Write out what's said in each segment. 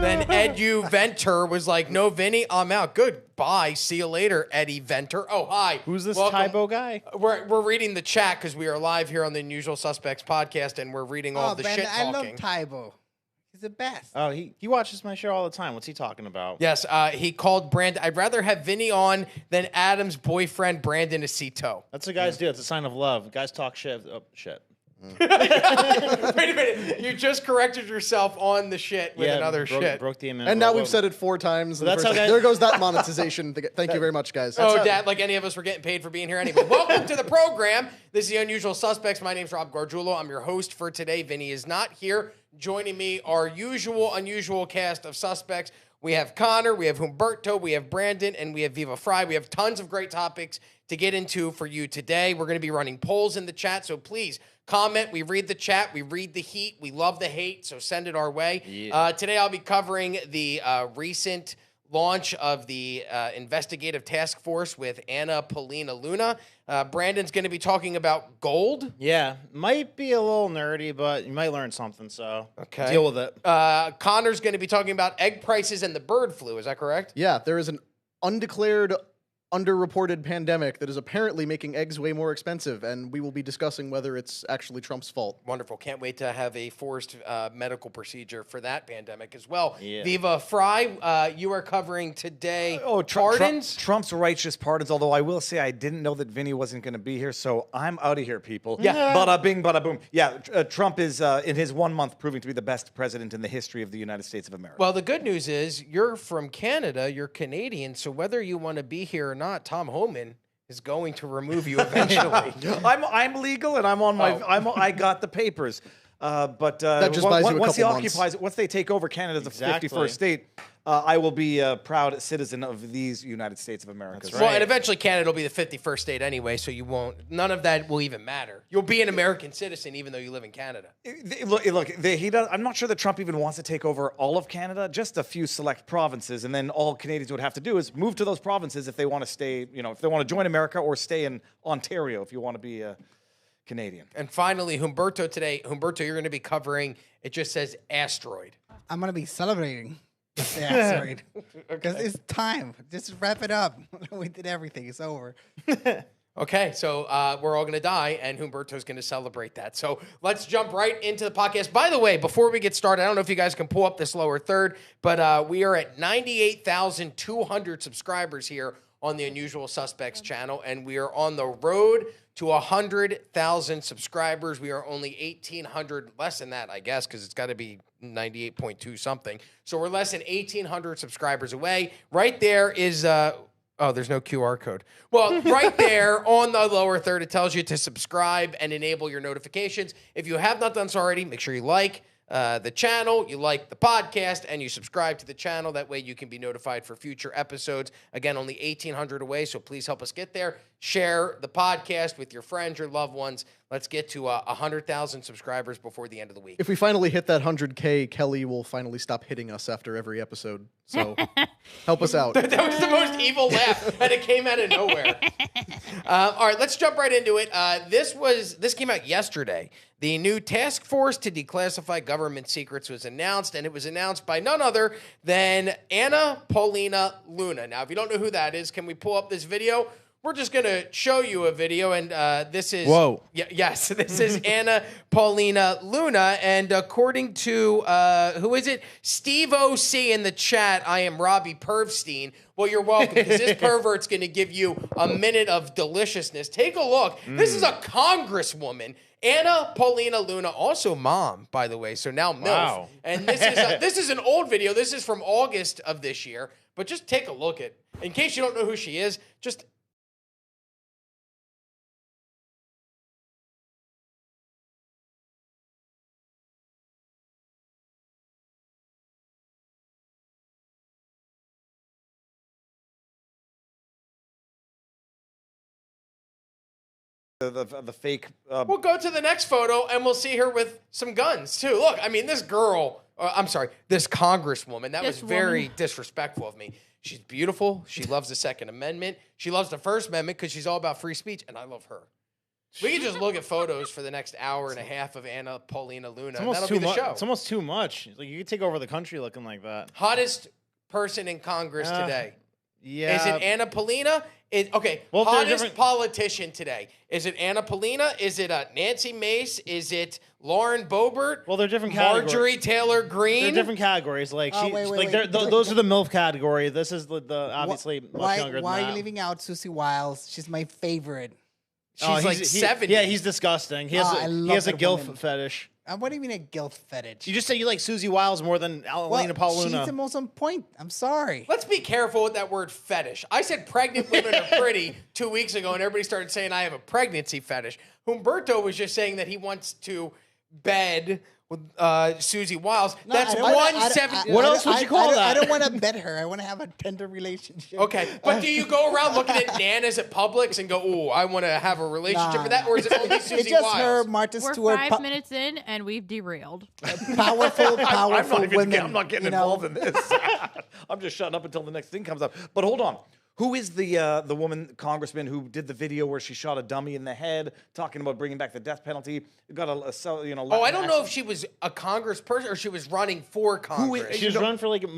Then Edu Venter was like, no, Vinny, I'm out. Goodbye. See you later, Eddie Venter. Oh, hi. Who's this Welcome. Tybo guy? We're reading the chat because we are live here on the Unusual Suspects podcast, and we're reading all the shit talking. I love Tybo. He's the best. Oh, he watches my show all the time. What's he talking about? Yes, he called Brandon. I'd rather have Vinny on than Adam's boyfriend, Brandon Acito. That's what guys do. It's a sign of love. Guys talk shit. Oh, shit. Wait a minute. You just corrected yourself on the shit with another shit. Broke the and now we've said it 4 times. So that's how guys, there goes that monetization. Thank you very much, guys. Dad, like any of us were getting paid for being here anyway. Welcome to the program. This is the Unusual Suspects. My name's Rob Gargiulo. I'm your host for today. Vinny is not here. Joining me, our unusual cast of suspects. We have Connor, we have Humberto, we have Brandon, and we have Viva Fry. We have tons of great topics to get into for you today. We're going to be running polls in the chat, so please comment. We read the chat. We read the heat. We love the hate, so send it our way. Yeah. Today I'll be covering the recent launch of the investigative task force with Paulina Luna. Brandon's going to be talking about gold. Yeah, might be a little nerdy, but you might learn something, so deal with it. Connor's going to be talking about egg prices and the bird flu. Is that correct? Yeah, there is an undeclared, underreported pandemic that is apparently making eggs way more expensive, and we will be discussing whether it's actually Trump's fault. Wonderful. Can't wait to have a forced medical procedure for that pandemic as well. Yeah. Viva Fry, you are covering today pardons? Trump's righteous pardons, although I will say I didn't know that Vinny wasn't going to be here, so I'm out of here, people. Yeah. Bada bing, bada boom. Yeah, Trump is, in his 1 month, proving to be the best president in the history of the United States of America. Well, the good news is you're from Canada, you're Canadian, so whether you want to be here or not, Tom Homan is going to remove you eventually. I'm legal and I'm on my. I got the papers. But that just buys you a couple months. Once they take over Canada as the 51st state, I will be a proud citizen of these United States of America. That's right. Well, and eventually Canada will be the 51st state anyway, so you won't. None of that will even matter. You'll be an American citizen even though you live in Canada. I'm not sure that Trump even wants to take over all of Canada, just a few select provinces, and then all Canadians would have to do is move to those provinces if they want to stay, if they want to join America or stay in Ontario if you want to be Canadian. And finally, Humberto today. Humberto, you're going to be covering, it just says Asteroid. I'm going to be celebrating the Asteroid because it's time. Just wrap it up. We did everything. It's over. Okay, so we're all going to die, and Humberto's going to celebrate that. So let's jump right into the podcast. By the way, before we get started, I don't know if you guys can pull up this lower third, but we are at 98,200 subscribers here on the Unusual Suspects channel, and we are on the road to 100,000 subscribers. We are only 1,800, less than that, I guess, because it's got to be 98.2 something. So we're less than 1,800 subscribers away. Right there is... there's no QR code. Well, right there on the lower third, it tells you to subscribe and enable your notifications. If you have not done so already, make sure you like the channel, you like the podcast, and you subscribe to the channel. That way you can be notified for future episodes. Again, only 1,800 away, so please help us get there. Share the podcast with your friends, your loved ones. Let's get to 100,000 subscribers before the end of the week. If we finally hit that 100K, Kelly will finally stop hitting us after every episode. So help us out. That was the most evil laugh, and it came out of nowhere. All right, let's jump right into it. This came out yesterday. The new task force to declassify government secrets was announced, and it was announced by none other than Paulina Luna. Now, if you don't know who that is, can we pull up this video? We're just going to show you a video, and this is... Whoa. Yes, this is Paulina Luna, and according to, who is it? Steve O.C. in the chat, I am Robbie Pervstein. Well, you're welcome, because this pervert's going to give you a minute of deliciousness. Take a look. This is a congresswoman. Paulina Luna, also mom, by the way, so now MILF. Wow. And this is an old video. This is from August of this year, but just take a look at, in case you don't know who she is, just... The fake. We'll go to the next photo and we'll see her with some guns too. Look, I mean, this girl, this congresswoman, that was very disrespectful of me. She's beautiful. She loves the Second Amendment. She loves the First Amendment because she's all about free speech, and I love her. We can just look at photos for the next hour and a half of Anna Paulina Luna. It's And almost that'll too be the much. show. It's almost too much. Like you could take over the country looking like that. Hottest person in Congress today. Yeah. Is it Anna Paulina? Okay, Well, if they're hottest different- politician today. Is it Anna Paulina? Is it Nancy Mace? Is it Lauren Boebert? Well, they're different categories. Marjorie Taylor Greene? They're different categories. Like Oh, she, wait, like wait. those are the MILF category. This is the obviously much younger than Why that. are you leaving out Susie Wiles? She's my favorite. She's Oh, like he- 70. Yeah, he's disgusting. He has Oh, I a, he love has a that gilf woman. fetish. What do you mean a guilt fetish? You just say you like Susie Wiles more than Paulina she's Luna. the most on point. I'm sorry. Let's be careful with that word fetish. I said pregnant women are pretty 2 weeks ago, and everybody started saying I have a pregnancy fetish. Humberto was just saying that he wants to bed with Susie Wiles. No, That's I don't- 170. What else would you call that? I don't want to bet her. I want to have a tender relationship. Okay, but do you go around looking at nanas at Publix and go, "Oh, I want to have a relationship with that," or is it only Susie It's just her, Wiles? Martha We're Stewart, 5 minutes in and we've derailed. powerful women. I'm not getting you know? involved in this. I'm just shutting up until the next thing comes up. But hold on. Who is the woman congressman who did the video where she shot a dummy in the head, talking about bringing back the death penalty? Got Oh, I don't know if she was a congressperson or she was running for Congress. She was running for like Was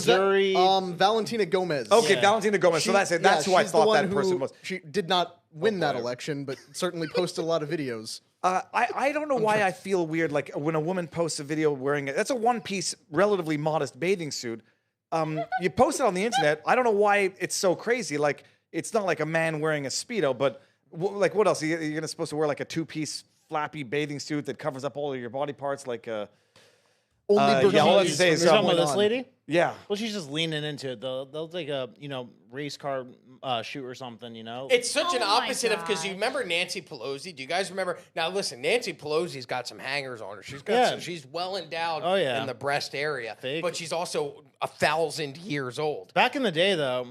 that, Missouri. Valentina Gomez. Okay, Yeah. Valentina Gomez. So that's it. That's who I she's the thought one that who- person was. She did not win that boy. election, but certainly posted a lot of videos. I don't know why I feel weird. Like when a woman posts a video wearing it, that's a one-piece, relatively modest bathing suit. You post it on the internet. I don't know why it's so crazy. Like it's not like a man wearing a Speedo, but like what else? You're gonna supposed to wear like a two-piece flappy bathing suit that covers up all of your body parts, like Only yeah, all I have to bikinis say from is You're talking point about this on. lady? yeah. Well, she's just leaning into it. They'll take a race car shoot or something. It's such an Oh my opposite of because you gosh. remember Nancy Pelosi. Do you guys remember? Now listen, Nancy Pelosi's got some hangers on her. She's got Yeah. some, she's well endowed Oh, yeah. in the breast area, Fake. but she's also 1,000 years old. Back in the day, though,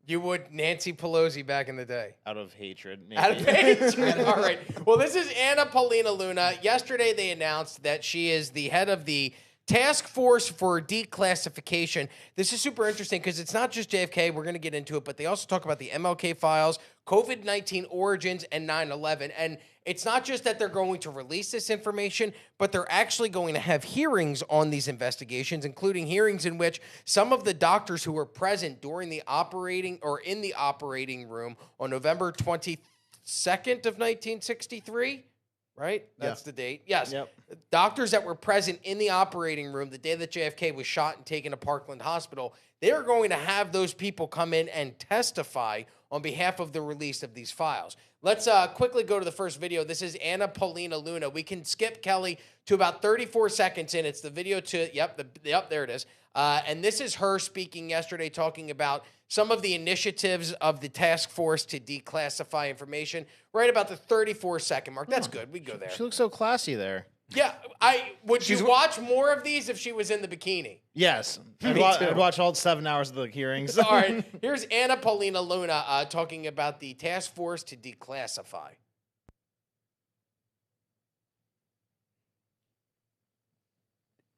You would Nancy Pelosi back in the day. out of hatred. Maybe. Out of hatred. All right. Well, this is Anna Paulina Luna. Yesterday, they announced that she is the head of the Task Force for Declassification. This is super interesting because it's not just JFK. We're going to get into it, but they also talk about the MLK files, COVID-19 origins, and 9/11. And it's not just that they're going to release this information, but they're actually going to have hearings on these investigations, including hearings in which some of the doctors who were present during the operating or in the operating room on November 22nd of 1963, right? That's the date. Yes. Yep. Doctors that were present in the operating room the day that JFK was shot and taken to Parkland Hospital, they are going to have those people come in and testify on behalf of the release of these files. Let's quickly go to the first video. This is Anna Paulina Luna. We can skip, Kelly, to about 34 seconds in. It's the video to, yep, there it is. And this is her speaking yesterday, talking about some of the initiatives of the task force to declassify information, right about the 34-second mark. That's good. We go there. She looks so classy there. Yeah, would you watch more of these if she was in the bikini? Yes. I'd watch all 7 hours of the hearings. All right, here's Anna Paulina Luna talking about the task force to declassify.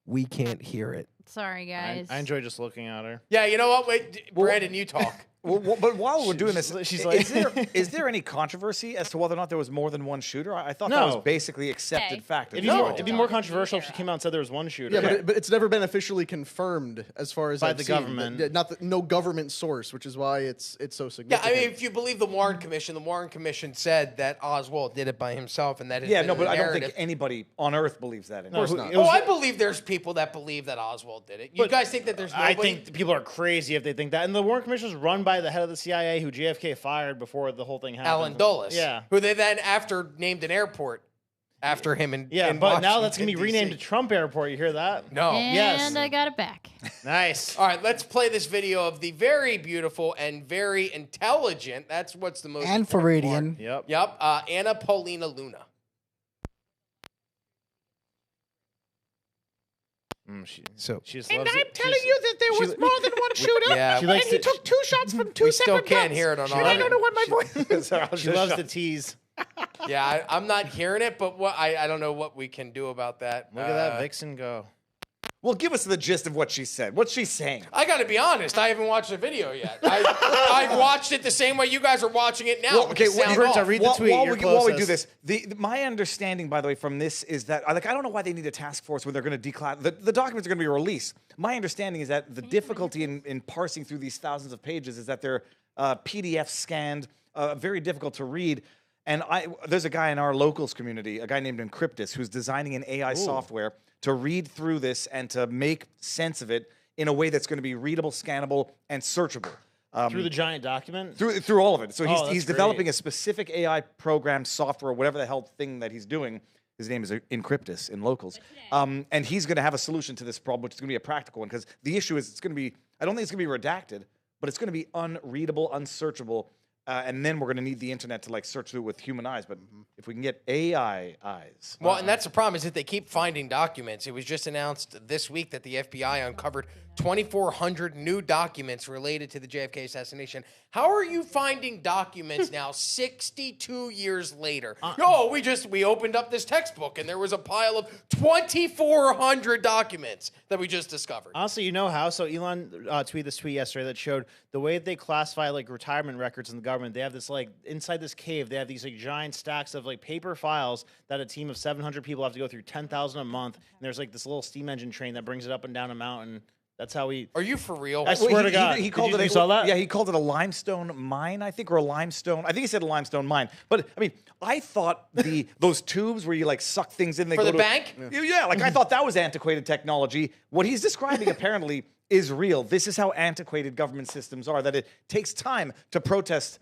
We can't hear it. Sorry, guys. I enjoy just looking at her. Yeah, you know what? Wait, Brandon, you talk. Well, but while we're doing this, she's like- is there any controversy as to whether or not there was more than one shooter? I thought that No. was basically accepted Hey. fact. It'd be more controversial if she came out and said there was one shooter. Yeah, but it's never been officially confirmed as far as By I've the seen. government. No government source, which is why it's so Yeah, significant. I mean, if you believe the Warren Commission said that Oswald did it by himself, and that has Yeah, been no, in but the I don't narrative. think anybody on Earth believes that. No, course who- not. it was- I believe there's people that believe that Oswald did it. You But guys think that there's nobody? I think people are crazy if they think that. And the Warren Commission is run by the head of the CIA, who JFK fired before the whole thing happened. Alan Dulles. Yeah. Who they then after named an airport after him in Yeah, in but now that's going to be Washington, renamed to DC. Trump Airport. You hear that? No. and yes. I got it back. Nice. All right, let's play this video of the very beautiful and very intelligent. That's what's the most And important part. Floridian. Yep. Yep, Anna Paulina Luna. She So- just And loves I'm it. telling She's- you that there she- was more than one shooter. Yeah, She and likes he to- took two shots from two we still separate can't guns. hear it on And our I don't know what my voice. Sorry, I was She just loves shocked. to tease. I'm not hearing it, but I don't know what we can do about that. Look at that Vixen go. Well, give us the gist of what she said. What's she saying? I got to be honest. I haven't watched the video yet. I watched it the same way you guys are watching it now. Well, okay, Humberto, read the tweet. While You're we do closest. this, my understanding, by the way, from this is that I don't know why they need a task force when they're going to declassify. The documents are going to be released. My understanding is that the difficulty in parsing through these thousands of pages is that they're PDF scanned, very difficult to read. And there's a guy in our locals community, a guy named Encryptus, who's designing an AI software to read through this and to make sense of it in a way that's going to be readable, scannable, and searchable. Through the giant document? Through all of it. So Oh, he's that's developing great. a specific AI program, software, whatever the hell thing that he's doing. His name is Encryptus in locals. And he's going to have a solution to this problem, which is going to be a practical one. Because the issue is I don't think it's going to be redacted, but it's going to be unreadable, unsearchable. And then we're going to need the internet to like search through it with human eyes. But if we can get AI eyes. Well, and that's the problem is that they keep finding documents. It was just announced this week that the FBI uncovered 2,400 new documents related to the JFK assassination. How are you finding documents now 62 years later? We opened up this textbook and there was a pile of 2,400 documents that we just discovered. Honestly, you know how? So Elon tweeted this tweet yesterday that showed the way that they classify like retirement records in the government. They have this like inside this cave, they have these like giant stacks of like paper files that a team of 700 people have to go through 10,000 a month. And there's like this little steam engine train that brings it up and down a mountain. That's how we. Are you for real? I swear to God. He called you saw that? Yeah, he called it a limestone mine, I think, or a limestone. I think he said a limestone mine. But I mean, I thought those tubes where you like suck things in. They For go the to bank? Yeah, like I thought that was antiquated technology. What he's describing apparently is real. This is how antiquated government systems are. That it takes time to process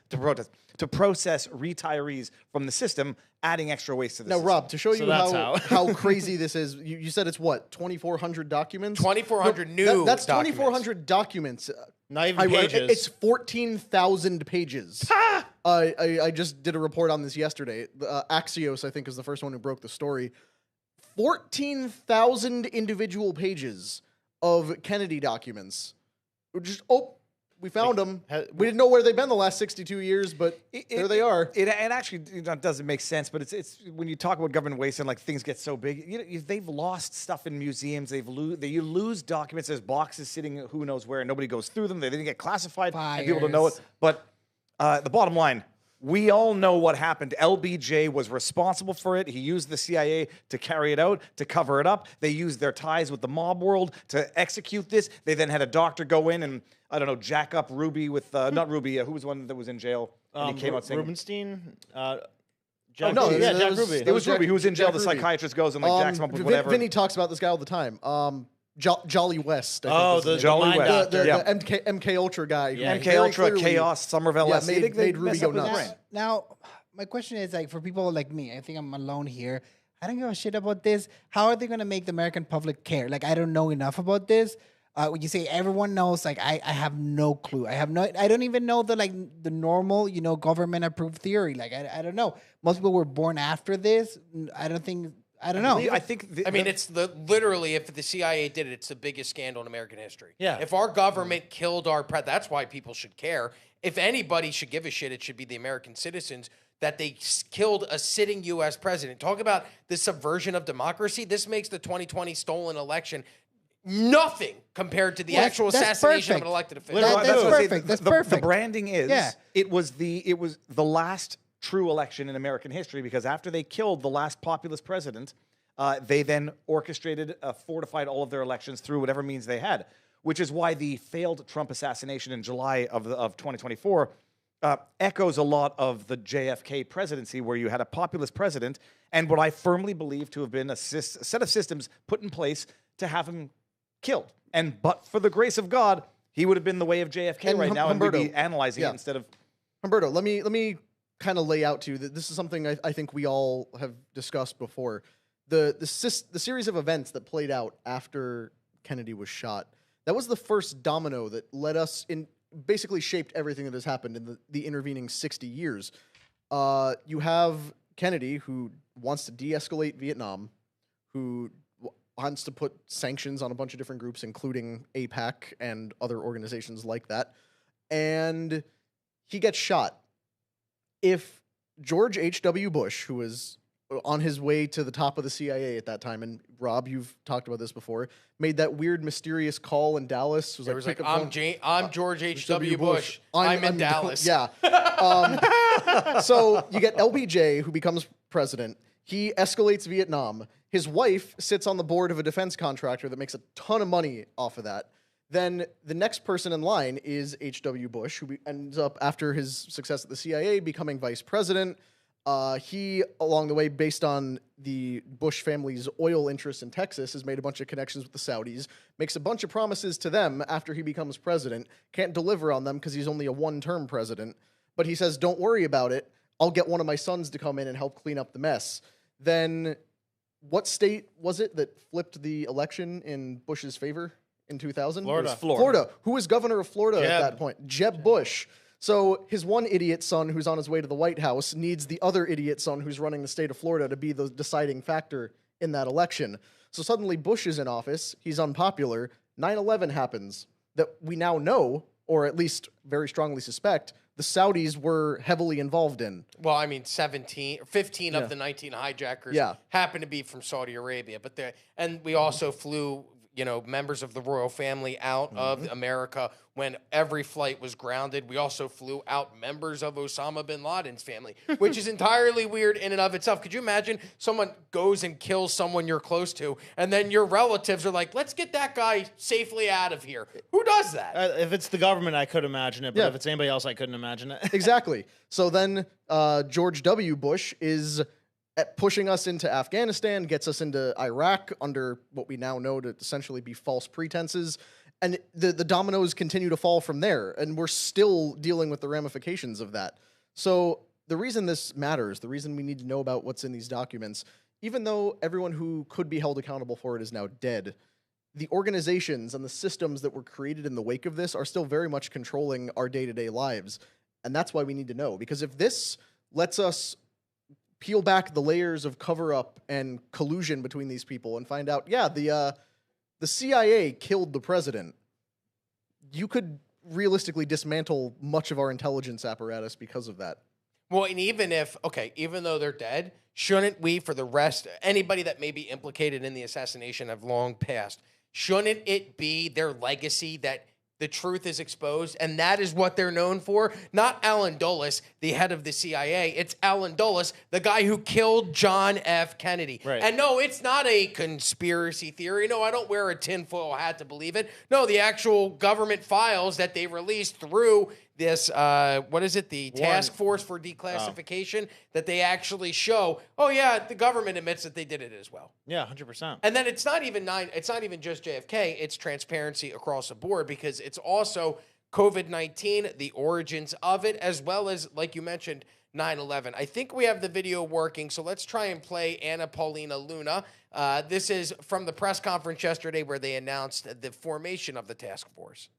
retirees from the system, adding extra waste to the Now, system. Rob, to show you that's how crazy this is, you said it's what, 2,400 documents? 2,400 new That's documents. 2,400 documents. Not even pages. It's 14,000 pages. I just did a report on this yesterday. Axios, I think, is the first one who broke the story. 14,000 individual pages of Kennedy documents. We found them. We didn't know where they've been the last 62 years, but there they are. It actually doesn't make sense, but it's when you talk about government waste and like things get so big, they've lost stuff in museums. You lose documents. There's boxes sitting who knows where, and nobody goes through them. They didn't get classified, and people don't know it. But the bottom line. We all know what happened. LBJ was responsible for it. He used the CIA to carry it out, to cover it up. They used their ties with the mob world to execute this. They then had a doctor go in and, jack up Ruby with, not Ruby, who was the one that was in jail? And he came out saying, Rubenstein? Jack Ruby. Ruby. It was Ruby who was in jail. Jack The Ruby. psychiatrist goes and like jacks him up with whatever. Vinny talks about this guy all the time. Jolly West. I think Oh, was the his name. Jolly mind West. doctor. the MK Ultra guy. Yeah, MK very Ultra, clearly- Chaos, Somerville, Yeah, LSD. made Ruby mess go up his nuts. brain. Now, my question is like for people like me, I think I'm alone here. I don't give a shit about this. How are they going to make the American public care? Like, I don't know enough about this. When you say everyone knows, like, I have no clue. I don't even know the normal, government approved theory. Like, I don't know. Most people were born after this. I don't know. I think. It's literally, if the CIA did it, it's the biggest scandal in American history. Yeah. If our government killed our that's why people should care. If anybody should give a shit, it should be the American citizens that they killed a sitting U.S. president. Talk about the subversion of democracy. This makes the 2020 stolen election nothing compared to the actual that's assassination perfect. of an elected official. That's what I was perfect. That's the perfect. branding is Yeah. it was the last true election in American history because after they killed the last populist president, they then orchestrated, fortified all of their elections through whatever means they had, which is why the failed Trump assassination in July of 2024 echoes a lot of the JFK presidency, where you had a populist president and what I firmly believe to have been a set of systems put in place to have him killed. But for the grace of God, he would have been the way of JFK And right now, and we'd be Humberto, analyzing yeah. it instead of. Humberto, let me kind of lay out to you that this is something I think we all have discussed before. The series of events that played out after Kennedy was shot, that was the first domino that led us in, basically shaped everything that has happened in the intervening 60 years. You have Kennedy, who wants to de-escalate Vietnam, who wants to put sanctions on a bunch of different groups, including AIPAC and other organizations like that, and he gets shot. If George H.W. Bush, who was on his way to the top of the CIA at that time. And Rob, you've talked about this before, made that weird, mysterious call in Dallas. It was like, pick up phone. I'm George H.W. Bush. I'm in Dallas. Yeah. So you get LBJ, who becomes president. He escalates Vietnam. His wife sits on the board of a defense contractor that makes a ton of money off of that. Then the next person in line is H.W. Bush, who ends up, after his success at the CIA, becoming vice president. He, along the way, based on the Bush family's oil interests in Texas, has made a bunch of connections with the Saudis, makes a bunch of promises to them after he becomes president, can't deliver on them because he's only a one-term president, but he says, don't worry about it, I'll get one of my sons to come in and help clean up the mess. Then, what state was it that flipped the election in Bush's favor in 2000? Florida. It was Florida. Florida. Who was governor of Florida at Jeb. that point? Jeb Bush. So his one idiot son who's on his way to the White House needs the other idiot son who's running the state of Florida to be the deciding factor in that election. So suddenly Bush is in office. He's unpopular. 9/11 happens that we now know, or at least very strongly suspect, the Saudis were heavily involved in. Well, I mean, 15 of the 19 hijackers happen to be from Saudi Arabia, and we also flew, members of the royal family out of America when every flight was grounded. We also flew out members of Osama bin Laden's family, which is entirely weird in and of itself. Could you imagine someone goes and kills someone you're close to, and then your relatives are like, let's get that guy safely out of here? Who does that? If it's the government, I could imagine it, but Yeah. if it's anybody else, I couldn't imagine it. Exactly. So then George W. Bush is pushing us into Afghanistan, gets us into Iraq under what we now know to essentially be false pretenses. And the dominoes continue to fall from there. And we're still dealing with the ramifications of that. So the reason this matters, the reason we need to know about what's in these documents, even though everyone who could be held accountable for it is now dead, the organizations and the systems that were created in the wake of this are still very much controlling our day-to-day lives. And that's why we need to know. Because if this lets us peel back the layers of cover-up and collusion between these people and find out, the CIA killed the president, you could realistically dismantle much of our intelligence apparatus because of that. Well, and even though they're dead, shouldn't we, for the rest, anybody that may be implicated in the assassination have long passed, shouldn't it be their legacy that the truth is exposed, and that is what they're known for? Not Alan Dulles, the head of the CIA. It's Alan Dulles, the guy who killed John F. Kennedy. Right. And no, it's not a conspiracy theory. No, I don't wear a tinfoil hat to believe it. No, the actual government files that they released through this, the Task Force for Declassification, that they actually show, the government admits that they did it as well. Yeah, 100%. And then it's not even just JFK, it's transparency across the board, because it's also COVID-19, the origins of it, as well as, like you mentioned, 9/11. I think we have the video working, so let's try and play Paulina Luna. This is from the press conference yesterday where they announced the formation of the task force.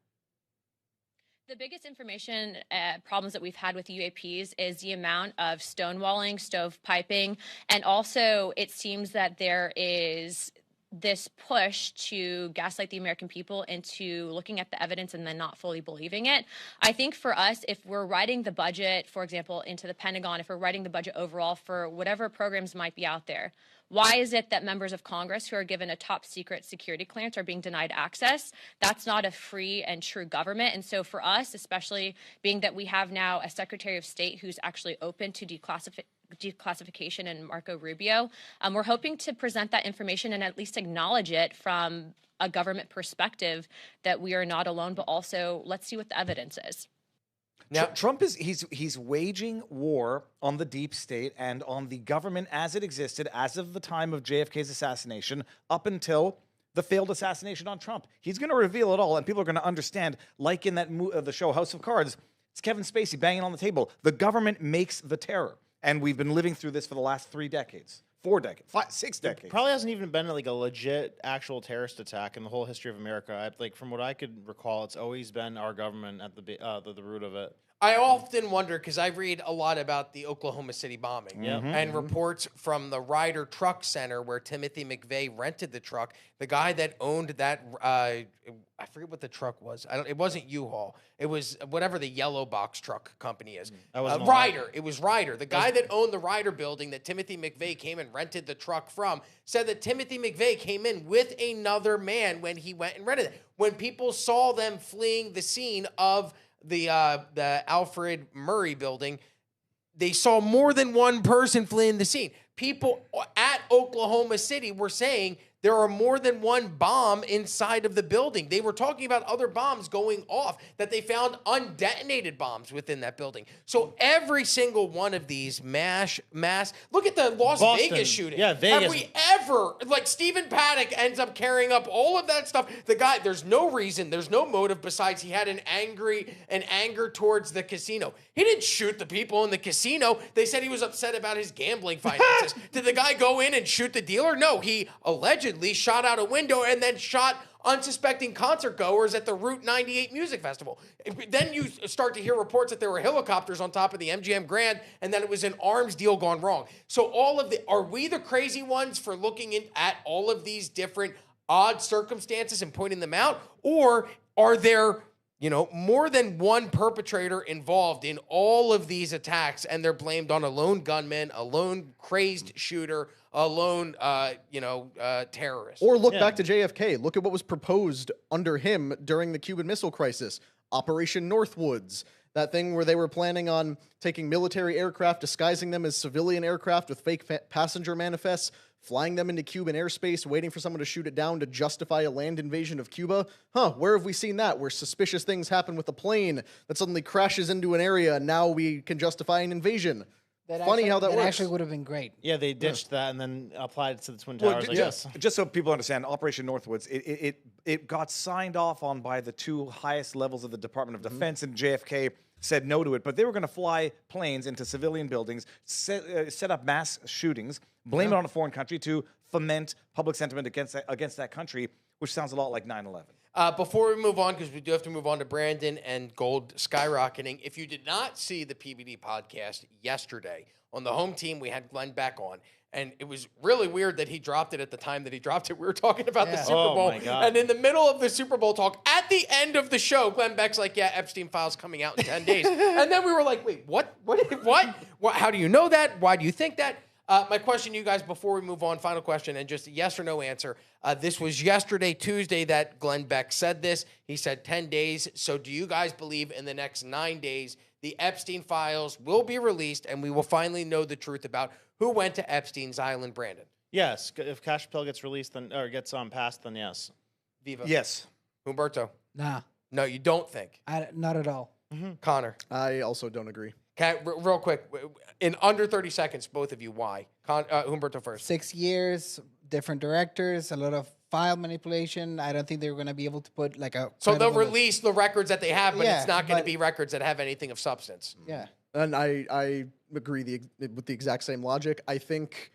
The biggest information problems that we've had with UAPs is the amount of stonewalling, stovepiping, and also it seems that there is this push to gaslight the American people into looking at the evidence and then not fully believing it. I think for us, if we're writing the budget, for example, into the Pentagon, if we're writing the budget overall for whatever programs might be out there, why is it that members of Congress who are given a top secret security clearance are being denied access? That's not a free and true government. And so for us, especially being that we have now a Secretary of State who's actually open to declassification and Marco Rubio, we're hoping to present that information and at least acknowledge it from a government perspective that we are not alone, but also let's see what the evidence is. Now, Trump he's waging war on the deep state and on the government as it existed as of the time of JFK's assassination up until the failed assassination on Trump. He's going to reveal it all, and people are going to understand, like in that the show House of Cards, it's Kevin Spacey banging on the table. The government makes the terror, and we've been living through this for the last 3 decades. 4 decades, 6 decades. Probably hasn't even been like a legit actual terrorist attack in the whole history of America. From what I could recall, it's always been our government at the root of it. I often wonder, because I read a lot about the Oklahoma City bombing and reports from the Ryder Truck Center where Timothy McVeigh rented the truck. The guy that owned that I forget what the truck was. It wasn't U-Haul. It was whatever the yellow box truck company is. That wasn't Ryder. It was Ryder. The guy that owned the Ryder building that Timothy McVeigh came and rented the truck from said that Timothy McVeigh came in with another man when he went and rented it. When people saw them fleeing the scene of the Alfred Murray building, they saw more than one person fleeing the scene. People at Oklahoma City were saying there are more than one bomb inside of the building. They were talking about other bombs going off, that they found undetonated bombs within that building. So every single one of these mass, look at the Las Boston. Vegas shooting. Yeah, Vegas. Have we ever, like Stephen Paddock ends up carrying up all of that stuff. The guy, there's no reason, there's no motive besides he had an anger towards the casino. He didn't shoot the people in the casino. They said he was upset about his gambling finances. Did the guy go in and shoot the dealer? No, he allegedly shot out a window and then shot unsuspecting concert goers at the Route 98 Music Festival. Then you start to hear reports that there were helicopters on top of the MGM Grand and that it was an arms deal gone wrong. So are we the crazy ones for looking at all of these different odd circumstances and pointing them out? Or are there more than one perpetrator involved in all of these attacks, and they're blamed on a lone gunman, a lone crazed shooter, a lone, terrorist? Or look back to JFK. Look at what was proposed under him during the Cuban Missile Crisis. Operation Northwoods. That thing where they were planning on taking military aircraft, disguising them as civilian aircraft with fake passenger manifests, flying them into Cuban airspace, waiting for someone to shoot it down to justify a land invasion of Cuba. Where have we seen that? Where suspicious things happen with a plane that suddenly crashes into an area and now we can justify an invasion. Funny how that works. Actually would have been great. Yeah, they ditched that and then applied it to the Twin Well, Towers. I guess. just so people understand, Operation Northwoods, it got signed off on by the two highest levels of the Department of Defense, and JFK said no to it. But they were going to fly planes into civilian buildings, set up mass shootings, blame it on a foreign country to foment public sentiment against that country, which sounds a lot like 9/11. Before we move on, because we do have to move on to Brandon and gold skyrocketing, if you did not see the PBD podcast yesterday, on the home team, we had Glenn Beck on. And it was really weird that he dropped it at the time that he dropped it. We were talking about the Super Bowl. My God. And in the middle of the Super Bowl talk, at the end of the show, Glenn Beck's like, yeah, Epstein files coming out in 10 days. And then we were like, wait, what? How do you know that? Why do you think that? My question to you guys before we move on, final question, and just a yes or no answer. This was yesterday, Tuesday, that Glenn Beck said this. He said 10 days. So do you guys believe in the next 9 days the Epstein files will be released and we will finally know the truth about who went to Epstein's island, Brandon? Yes, if Cash Patel gets released or gets passed, then yes. Viva? Yes. Humberto? Nah, No, you don't think. not at all. Connor? I also don't agree. Okay, real quick, in under 30 seconds, both of you, why? Humberto first. 6 years, different directors, a lot of file manipulation. I don't think they're going to be able to put like a. So they'll credible- release the records that they have, but Yeah, it's not going to but- be records that have anything of substance. Yeah. And I agree with the exact same logic. I think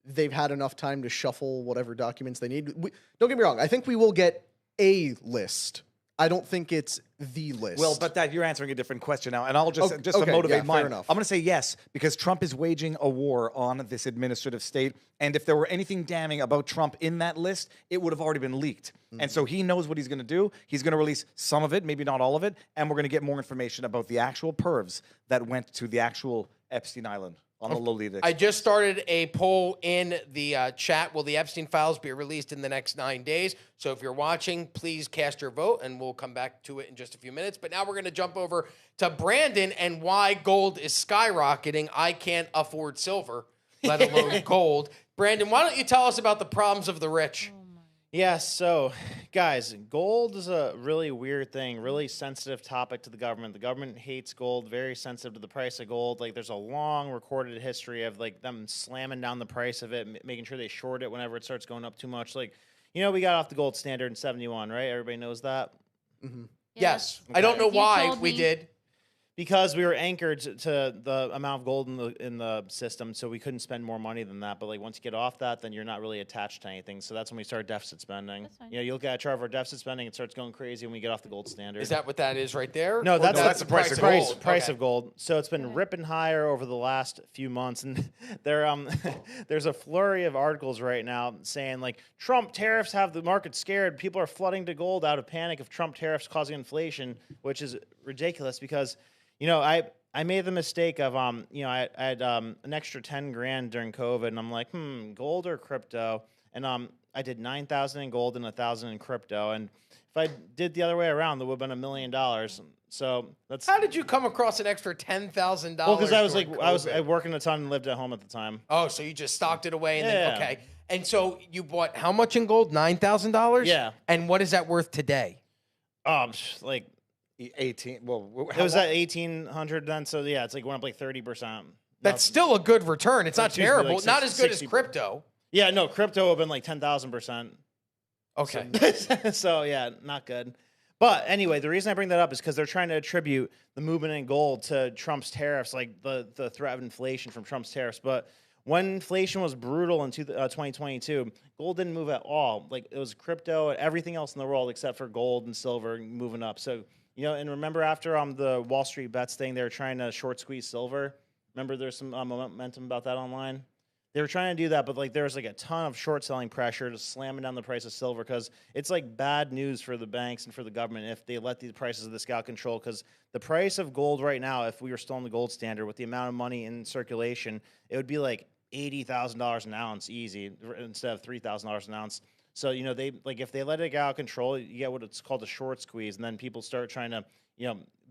they've had enough time to shuffle whatever documents they need. Don't get me wrong. I think we will get a list. I don't think it's the list. Well, but that you're answering a different question now, and I'll just to okay, motivate yeah, mine. fair enough. I'm going to say yes because Trump is waging a war on this administrative state, and if there were anything damning about Trump in that list, it would have already been leaked. And so he knows what he's going to do. He's going to release some of it, maybe not all of it, and we're going to get more information about the actual pervs that went to the actual Epstein Island on the Lolita. I just started a poll in the chat. Will the Epstein files be released in the next 9 days? So if you're watching, please cast your vote, and we'll come back to it in just a few minutes. But now we're going to jump over to Brandon and why gold is skyrocketing. I can't afford silver, let alone gold. Brandon, why don't you tell us about the problems of the rich? Yes, so guys, gold is a really weird thing, really sensitive topic to the government. The government hates gold, very sensitive to the price of gold. Like there's a long recorded history of like them slamming down the price of it, making sure they short it whenever it starts going up too much. Like, we got off the gold standard in 71, right? Everybody knows that. Yes. I don't know You why told we me. did. because we were anchored to the amount of gold in the system, so we couldn't spend more money than that. But like once you get off that, then you're not really attached to anything. So that's when we started deficit spending. That's fine. You know, you look at a chart of our deficit spending, it starts going crazy when we get off the gold standard. Is that what that is right there? No, Or that's the price of gold. price Okay. of gold. So it's been ripping higher over the last few months, and there's a flurry of articles right now saying like Trump tariffs have the market scared. People are flooding to gold out of panic of Trump tariffs causing inflation, which is ridiculous because, you know, I made the mistake of you know, I had an extra 10 grand during COVID, and I'm like, gold or crypto, and I did 9,000 in gold and 1,000 in crypto, and if I did the other way around, that would have been $1 million. So that's How did you come across an extra $10,000? well, because I was during like, I was COVID? working a ton and lived at home at the time. Oh, so you just stocked it away and then Yeah. okay. And so you bought how much in gold? $9,000? Yeah. And what is that worth today? Like 18. Well, it was at 1,800 then, so yeah, it's like went up like 30%. That's still a good return. It's not Excuse me, like terrible. Not as good as 60 crypto. Yeah, no, crypto would have been like 10,000%. Okay. So yeah, not good. But anyway, the reason I bring that up is because they're trying to attribute the movement in gold to Trump's tariffs, like the threat of inflation from Trump's tariffs. But when inflation was brutal in 2022, gold didn't move at all. Like it was crypto and everything else in the world except for gold and silver moving up. So, you know, and remember after the Wall Street bets thing, they were trying to short squeeze silver. Remember there's some momentum about that online? They were trying to do that, but like there was like a ton of short selling pressure to slamming down the price of silver because it's like bad news for the banks and for the government if they let these prices of this get out of control. Because the price of gold right now, if we were still in the gold standard with the amount of money in circulation, it would be like $80,000 an ounce easy instead of $3,000 an ounce. So you know they like if they let it get out of control, you get what it's called a short squeeze, and then people start trying to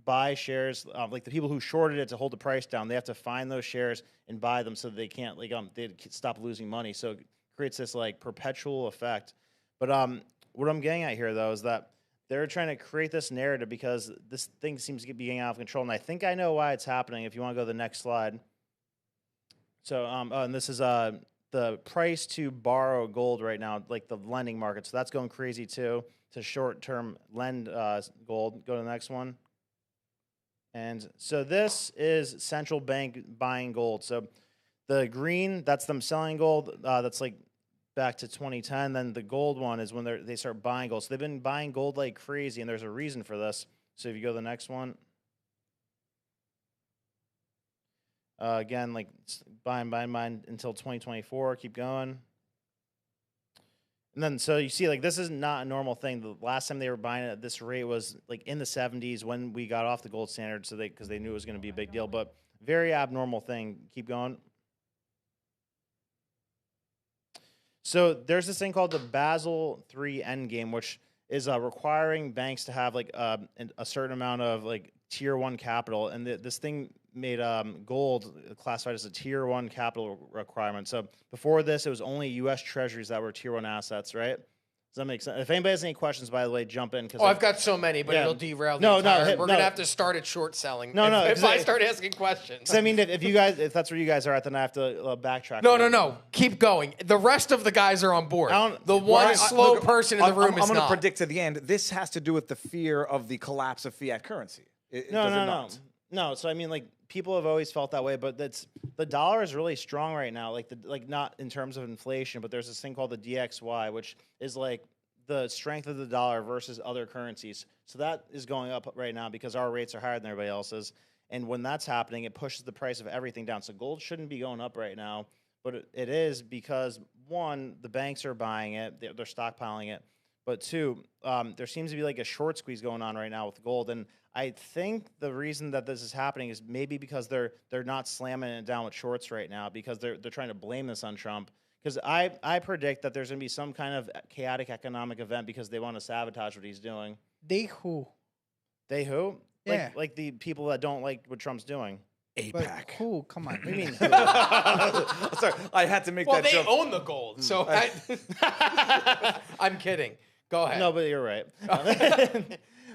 buy shares, like the people who shorted it to hold the price down, they have to find those shares and buy them so that they can't they stop losing money. So it creates this like perpetual effect. But what I'm getting at here though is that they're trying to create this narrative because this thing seems to be getting out of control, and I think I know why it's happening. If you want to go to the next slide. So and this is the price to borrow gold right now, like the lending market. So that's going crazy too. To short-term lend gold. Go to the next one. And so this is central bank buying gold. So the green, that's them selling gold. That's like back to 2010. Then the gold one is when they start buying gold. So they've been buying gold like crazy, and there's a reason for this. So if you go to the next one. Again, like buying until 2024. Keep going. And then, so you see, like, this is not a normal thing. The last time they were buying it at this rate was, like, in the 70s when we got off the gold standard, so because they knew it was going to be a big deal. But very abnormal thing. Keep going. So there's this thing called the Basel III Endgame, which is requiring banks to have, like, a certain amount of, like, Tier 1 capital. And this thing made gold classified as a Tier 1 capital requirement. So before this, it was only U.S. Treasuries that were Tier 1 assets, right? Does that make sense? If anybody has any questions, by the way, jump in. Oh, I've got so many, but Yeah. it'll derail the No, entire. no, We're no. gonna have to start at short selling. No, no, If I exactly. start asking questions. 'Cause I mean, if that's where you guys are at, then I have to backtrack. No. Keep going. The rest of the guys are on board. I don't- The well, one I- slow Look, person in the room I'm is going to not. predict to the end. This has to do with the fear of the collapse of fiat currency. Does it not? No. So I mean, like people have always felt that way, but the dollar is really strong right now. Like not in terms of inflation, but there's this thing called the DXY, which is like the strength of the dollar versus other currencies. So that is going up right now because our rates are higher than everybody else's. And when that's happening, it pushes the price of everything down. So gold shouldn't be going up right now, but it is because one, the banks are buying it, they're stockpiling it. But two, there seems to be like a short squeeze going on right now with gold. And I think the reason that this is happening is maybe because they're not slamming it down with shorts right now because they're trying to blame this on Trump. Because I predict that there's going to be some kind of chaotic economic event because they want to sabotage what he's doing. They who? They who? Yeah. Like the people that don't like what Trump's doing. But who? Come on. What do you mean? Sorry, I had to make Well, that they joke. own the gold, so I'm kidding. Go ahead. No, but you're right.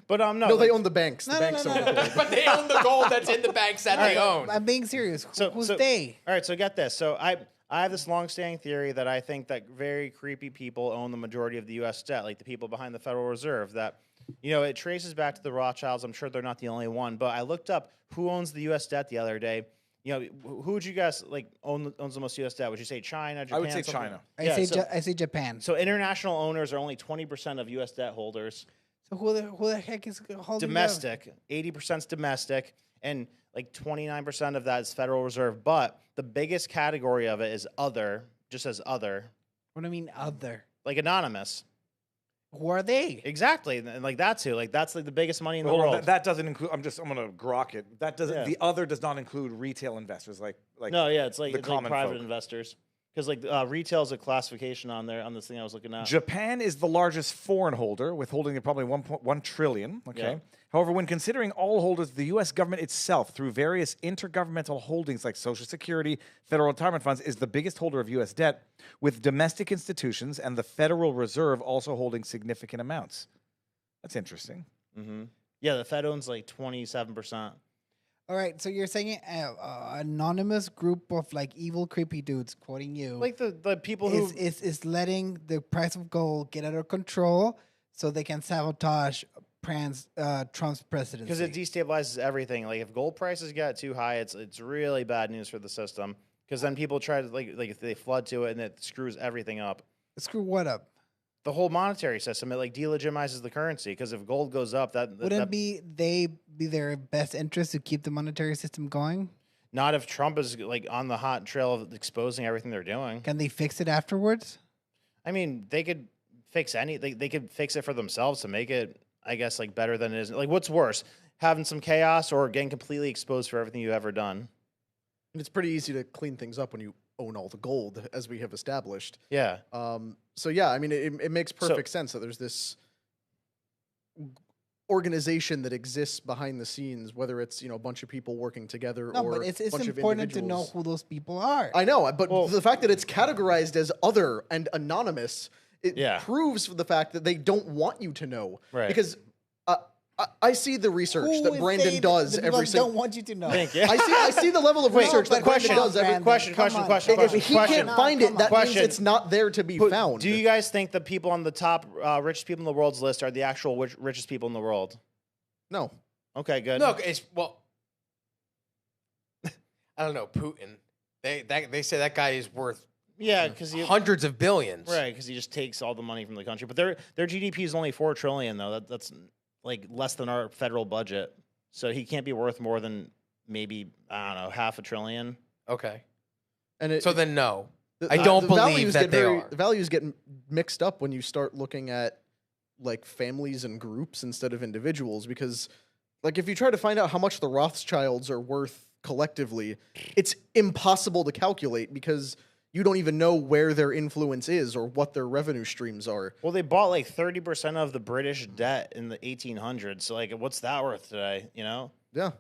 But no. No, they like- own the banks. The banks no, own no. the gold. But they own the gold that's in the banks that they own. I'm being serious. Who's so- they? All right, so get this. So I have this long-standing theory that I think that very creepy people own the majority of the U.S. debt, like the people behind the Federal Reserve. That it traces back to the Rothschilds. I'm sure they're not the only one, but I looked up who owns the U.S. debt the other day. Who would you guys owns the most U.S. debt? Would you say China, Japan? I would say something? China. I say Japan. So international owners are only 20% of U.S. debt holders. So who the heck is holding Domestic, 80% is domestic, and like 29% of that is Federal Reserve. But the biggest category of it is other, just as other, What do you mean other? like anonymous. Who are they? Exactly, and like that's who. Like that's like the biggest money in the Hold on, world. that doesn't include. I'm gonna grok it. That doesn't. Yeah. The other does not include retail investors like. No, yeah, it's like the it's like common private folk. investors. Because like retail is a classification on there on this thing I was looking at. Japan is the largest foreign holder, with holding probably 1.1 trillion. Okay. Yeah. However, when considering all holders, the U.S. government itself, through various intergovernmental holdings like Social Security, federal retirement funds, is the biggest holder of U.S. debt, with domestic institutions and the Federal Reserve also holding significant amounts. That's interesting. Mm-hmm. Yeah, the Fed owns like 27%. All right, so you're saying anonymous group of like evil, creepy dudes, quoting you, Like the people who is letting the price of gold get out of control so they can sabotage Trump's presidency. because it destabilizes everything. Like if gold prices get too high, it's really bad news for the system. Because then people try to like if they flood to it and it screws everything up. Screw what up? The whole monetary system, it like delegitimizes the currency. Because if gold goes up, Wouldn't be their best interest to keep the monetary system going? not if Trump is like on the hot trail of exposing everything they're doing. Can they fix it afterwards? I mean, they could fix they could fix it for themselves to make it, I guess, like better than it is. Like, what's worse, having some chaos or getting completely exposed for everything you've ever done? And it's pretty easy to clean things up when you own all the gold, as we have established. Yeah. So yeah, I mean, it makes perfect sense that there's this organization that exists behind the scenes, whether it's a bunch of people working together No, or but it's a bunch of important to know individuals. who those people are. I know, but the fact that it's categorized as other and anonymous, it Yeah. proves the fact that they don't want you to know. Right. Because I see the research Who that is Brandon saying does the people every don't single. want you to know. Thank you. I see the level of research but that Brandon come on, does every. Brandon. Question. If he can't find it, that Question. means it's not there to be found. Do you guys think the people on the top richest people in the world's list are the actual richest people in the world? No. Okay, good. No, it's I don't know, Putin. They say that guy is worth Yeah, because hundreds of billions. right, because he just takes all the money from the country. But their GDP is only $4 trillion, though. That's like less than our federal budget. So he can't be worth more than maybe, I don't know, $500 billion. Okay. And So then no. the- I don't the believe values that get they are. The values get mixed up when you start looking at like families and groups instead of individuals, because like if you try to find out how much the Rothschilds are worth collectively, it's impossible to calculate because you don't even know where their influence is or what their revenue streams are. Well, they bought like 30% of the British debt in the 1800s. So like, what's that worth today? You know? Yeah.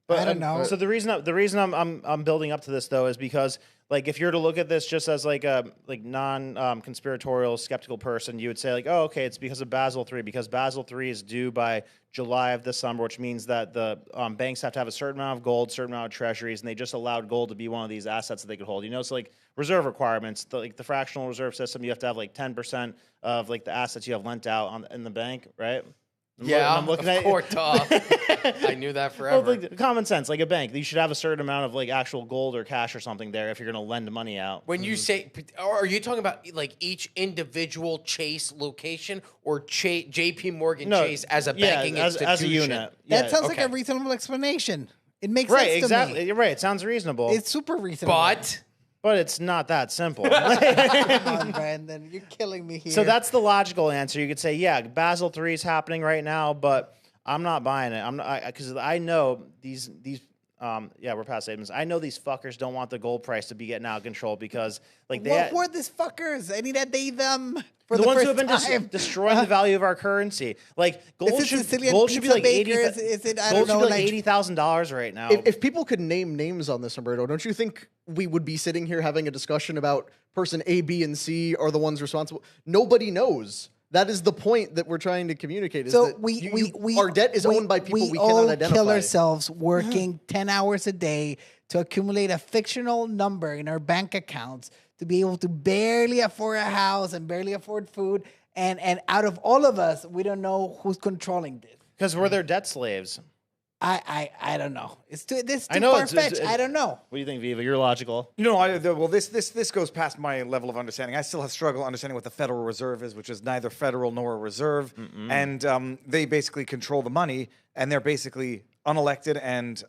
I don't know. So the reason I'm building up to this though is because like if you're to look at this just as like a non conspiratorial skeptical person, you would say like, oh, okay, it's because of Basel III, because Basel III is due by July of this summer, which means that the banks have to have a certain amount of gold, certain amount of treasuries, and they just allowed gold to be one of these assets that they could hold. You know, so like reserve requirements, like the fractional reserve system, you have to have like 10% of like the assets you have lent out in the bank, right? Yeah, of course, duh. I knew that forever. Well, like, common sense, like a bank, you should have a certain amount of like actual gold or cash or something there if you're going to lend money out. When you say, are you talking about like each individual Chase location or JP Morgan Chase as a banking institution? as a unit. That Yeah. sounds like a okay. reasonable explanation. It makes Right, sense to exactly. me. You're right. It sounds reasonable, It's super reasonable. But but it's not that simple. Come on, Brandon, you're killing me here. So that's the logical answer. You could say, yeah, Basel III is happening right now, but I'm not buying it. I'm not because I know these. Yeah, we're past statements. I know these fuckers don't want the gold price to be getting out of control because, like, What were these fuckers? I need to date them for the the ones first who have been time. destroying the value of our currency. Like gold Is it should Sicilian gold should be pizza like $80. bakers? Is it, I gold don't should know, be like like $80,000 right now. If people could name names on this, Humberto, don't you think we would be sitting here having a discussion about person A, B, and C are the ones responsible? Nobody knows. That is the point that we're trying to communicate. Is So that our debt is owned by people we all cannot identify. kill ourselves working 10 hours a day to accumulate a fictional number in our bank accounts to be able to barely afford a house and barely afford food And out of all of us, we don't know who's controlling this. Because we're their debt slaves. I don't know. It's too I know far it's- fetched. I don't know. What do you think, Viva? You're logical. Well, this goes past my level of understanding. I still have struggle understanding what the Federal Reserve is, which is neither federal nor a reserve, and they basically control the money, and they're basically unelected and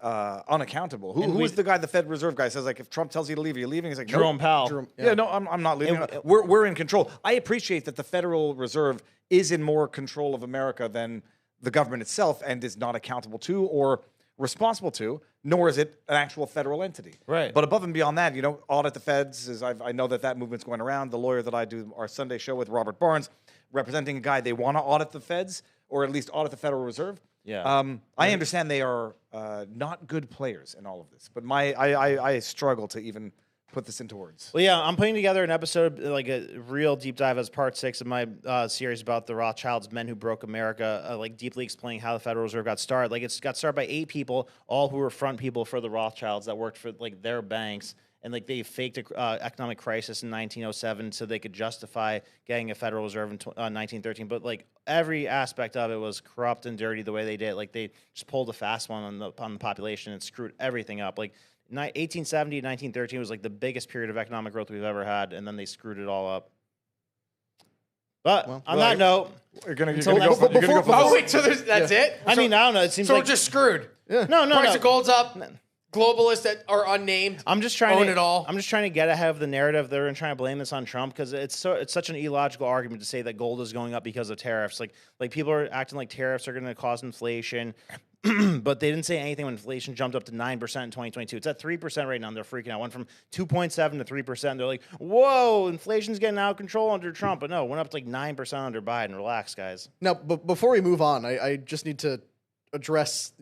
unaccountable. Who is the guy, the Fed Reserve guy, says like if Trump tells you to leave, you're leaving? He's like Jerome nope. Powell. Yeah, no, I'm not leaving. We're in control. I appreciate that the Federal Reserve is in more control of America than the government itself, and is not accountable to or responsible to, nor is it an actual federal entity. Right. But above and beyond that, audit the feds. I know that movement's going around. The lawyer that I do our Sunday show with, Robert Barnes, representing a guy, they want to audit the feds, or at least audit the Federal Reserve. Yeah. I understand they are not good players in all of this, but I struggle to even put this into words. Well, yeah, I'm putting together an episode, like a real deep dive as part 6 of my series about the Rothchilds, men who broke America, like deeply explaining how the Federal Reserve got started. Like, it's got started by 8 people, all who were front people for the Rothschilds that worked for like their banks. And like they faked an economic crisis in 1907 so they could justify getting a Federal Reserve in 1913. But like every aspect of it was corrupt and dirty the way they did. Like they just pulled a fast one on the population and screwed everything up. Like 1870 to 1913 was like the biggest period of economic growth we've ever had, and then they screwed it all up. But on that note, You're gonna Until go next- for Oh wait, so that's it? I mean, I don't know. It seems So like we're just screwed. no. Price of gold's up. Globalists that are unnamed. I'm just trying own to it all. I'm just trying to get ahead of the narrative. They're trying to blame this on Trump because it's such an illogical argument to say that gold is going up because of tariffs. Like people are acting like tariffs are going to cause inflation, but they didn't say anything when inflation jumped up to 9% in 2022. It's at 3% right now. And they're freaking out. Went from 2.7 to 3%. They're like, "Whoa, inflation's getting out of control under Trump." But no, it went up to like 9% under Biden. Relax, guys. Now, before we move on, I just need to address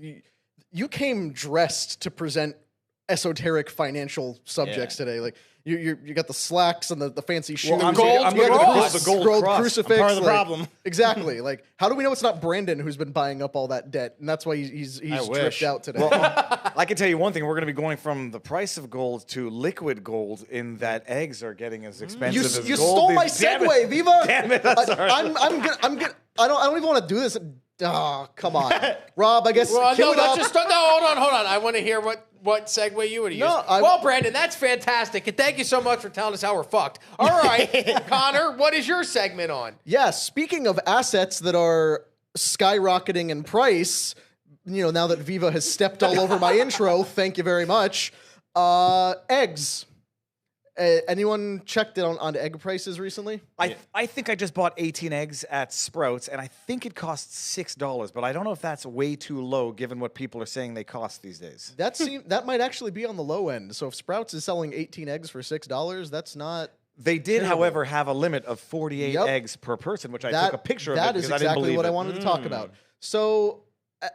you came dressed to present esoteric financial subjects today. Like you got the slacks and the fancy shoes. I'm gold I'm with gonna cross. the gold scrolled cross. crucifix. part of the like- problem. Exactly. Like, how do we know it's not Brandon who's been buying up all that debt, and that's why he's wish. dripped out today? I can tell you one thing: we're going to be going from the price of gold to liquid gold, in that eggs are getting as expensive as you gold. stole my Damn it. segue, Viva. Damn it! I'm sorry. I'm good. I don't even want to do this. Oh, come on, Rob. I guess Well, cue no, it let's up. just start. No, hold on. I want to hear what segue you would use. No, well, Brandon, that's fantastic, and thank you so much for telling us how we're fucked. All right, Connor, what is your segment on? Yeah, speaking of assets that are skyrocketing in price, now that Viva has stepped all over my intro, thank you very much. Eggs. Anyone checked it on egg prices recently? I think I just bought 18 eggs at Sprouts, and I think it costs $6, but I don't know if that's way too low given what people are saying they cost these days. That might actually be on the low end. So if Sprouts is selling 18 eggs for $6, that's not. They did, Terrible. however, have a limit of 48 Yep. eggs per person, which I took a picture of it That because is I didn't exactly believe what it. I wanted to talk about. So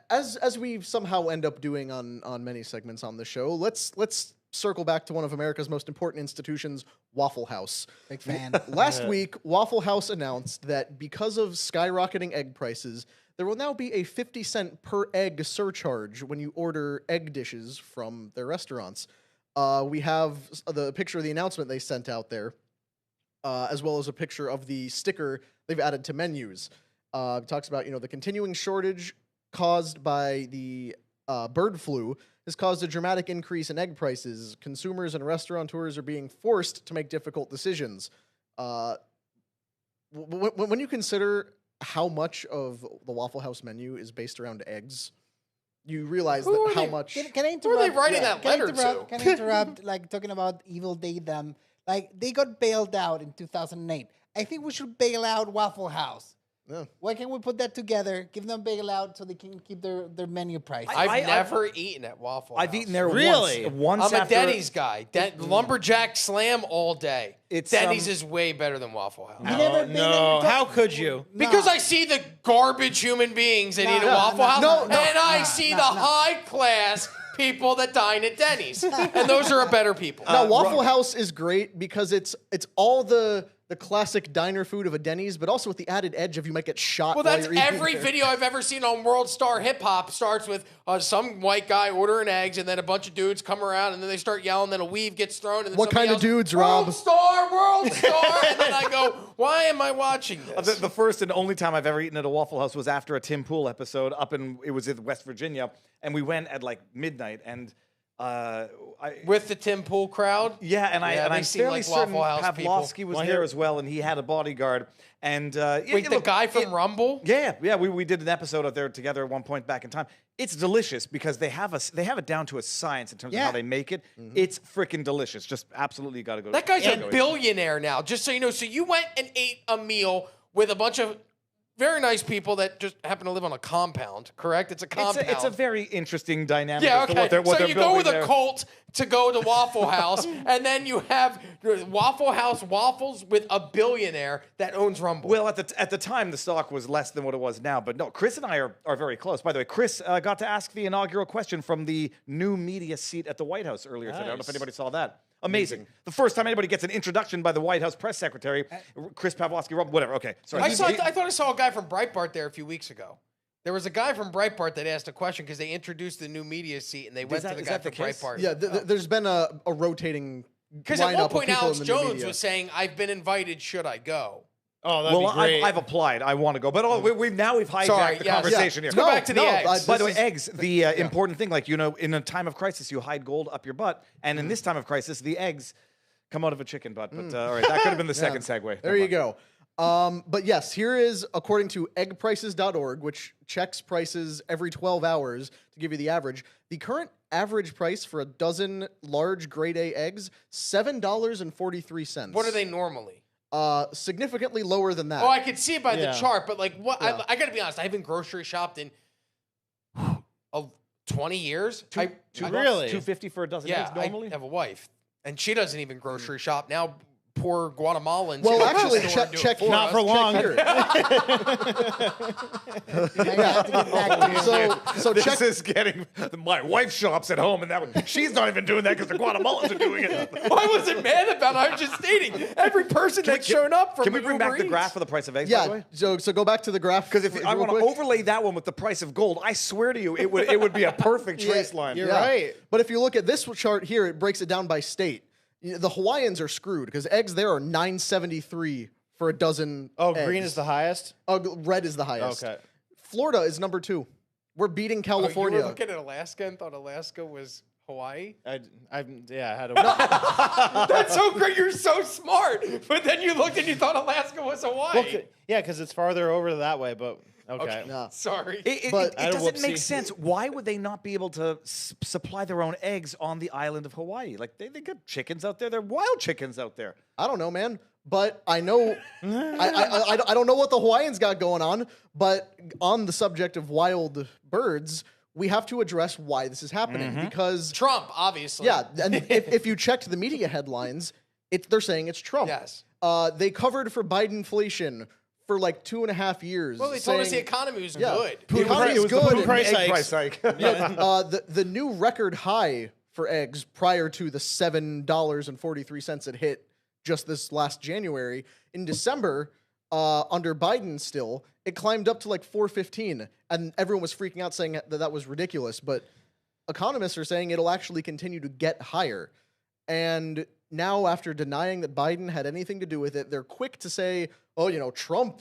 as we somehow end up doing on many segments on the show, let's circle back to one of America's most important institutions, Waffle House. Big fan. Last week, Waffle House announced that because of skyrocketing egg prices, there will now be a 50-cent per egg surcharge when you order egg dishes from their restaurants. We have the picture of the announcement they sent out there, as well as a picture of the sticker they've added to menus. It talks about, the continuing shortage caused by the bird flu has caused a dramatic increase in egg prices. Consumers and restaurateurs are being forced to make difficult decisions. When you consider how much of the Waffle House menu is based around eggs, you realize that how much. Can I interrupt? Who are they writing that Can I letter interrupt? to? Can I interrupt? Like talking about evil they them. Like they got bailed out in 2008. I think we should bail out Waffle House. Yeah. Why can't we put that together? Give them bailout so they can keep their menu price. I've never eaten at Waffle House. I've eaten there Really? once I'm a after, Denny's guy. Lumberjack slam all day. It's, Denny's is way better than Waffle House. You never been there? No, how could you? Because I see the garbage human beings that eat at no, Waffle House, no, and I see the high class people that dine at Denny's, and those are better people. Now, Waffle House is great because it's all the the classic diner food of a Denny's, but also with the added edge of you might get shot. Well, while that's you're eating every there. video I've ever seen on World Star Hip Hop starts with some white guy ordering eggs, and then a bunch of dudes come around, and then they start yelling, then a weave gets thrown, and then What somebody kind of yells, dudes, Rob? World Star, and then I go, why am I watching this? The first and only time I've ever eaten at a Waffle House was after a Tim Pool episode it was in West Virginia, and we went at like midnight, and With the Tim Pool crowd? yeah, and they I'm seem fairly like certain Waffle House Pavlovsky people. was there as well, and he had a bodyguard. And Wait, the guy from Rumble? Yeah, we did an episode out there together at one point back in time. It's delicious because they have it down to a science in terms of Yeah. how they make it. It's freaking delicious. Just absolutely got to go. That guy's a go eat. billionaire now, just so you know. So you went and ate a meal with a bunch of very nice people that just happen to live on a compound, correct? It's a compound. It's a very interesting dynamic. Yeah, as to okay. what So they're you go with building a there. cult to go to Waffle House, and then you have Waffle House waffles with a billionaire that owns Rumble. Well, at the time, the stock was less than what it was now. But no, Chris and I are very close. By the way, Chris got to ask the inaugural question from the new media seat at the White House earlier today. I don't know if anybody saw that. Amazing. The first time anybody gets an introduction by the White House press secretary, Chris Pavlovsky, whatever. Okay, sorry. I thought I saw a guy from Breitbart there a few weeks ago. There was a guy from Breitbart that asked a question because they introduced the new media seat, and they went to the is guy that the from case? Breitbart. Yeah, there's been a rotating Because lineup at one of point, people Alex in the new Jones media. was saying, "I've been invited. Should I go?" Oh, that'd Well, be great. I've applied. I want to go, but we've hijacked Sorry, the yes. conversation Yeah. here. Let's go back to the eggs. By the way, eggs, the important thing, like, in a time of crisis, you hide gold up your butt. And in this time of crisis, the eggs come out of a chicken butt. But all right, that could have been the second segue. There you go. But yes, here is, according to eggprices.org, which checks prices every 12 hours to give you the average, the current average price for a dozen large grade A eggs, $7.43. What are they normally? Significantly lower than that. Oh, I could see it by Yeah. the chart, but like, what? Yeah. I got to be honest. I haven't grocery shopped in 20 years. Really? $2.50 for a dozen Yeah, eggs normally? I have a wife, and she doesn't even grocery shop now. Poor Guatemalans. Well, go to the actually, store and do it check for Not us. for long. Here. I have to get back to you. So This check. is getting. My wife shops at home, and she's not even doing that because the Guatemalans are doing it. I wasn't mad about it. I was just stating every person that's shown up from Can we bring back the Uber graph Eats. for the price of eggs? By the Yeah, way? so go back to the graph. Because if I real want to quick. overlay that one with the price of gold, I swear to you, it would be a perfect trace line. You're right. But if you look at this chart here, it breaks it down by state. The Hawaiians are screwed because eggs there are $9.73 for a dozen. Oh, eggs. green is the highest? Red is the highest. Okay. Florida is number 2. We're beating Oh, California. you were looking at Alaska and thought Alaska was Hawaii. I had a... That's so great. You're so smart. But then you looked and you thought Alaska was Hawaii. Yeah, because it's farther over that way, but okay. Nah. Sorry. But- It doesn't make Whoopsie. sense. Why would they not be able to supply their own eggs on the island of Hawaii? Like, they got chickens out there. They're wild chickens out there. I don't know, man. But I know, I don't know what the Hawaiians got going on. But on the subject of wild birds, we have to address why this is happening because Trump, obviously. yeah, and if you checked the media headlines, they're saying it's Trump. Yes. They covered for Bidenflation for like 2.5 years. Well, they told us the saying- economy was Yeah. good. The economy is good. food and- price Egg hikes. price hike. the new record high for eggs prior to the $7.43 it hit just this last January. In December, under Biden still, it climbed up to like $4.15, and everyone was freaking out saying that was ridiculous. But economists are saying it'll actually continue to get higher. And now, after denying that Biden had anything to do with it, they're quick to say, "Oh, Trump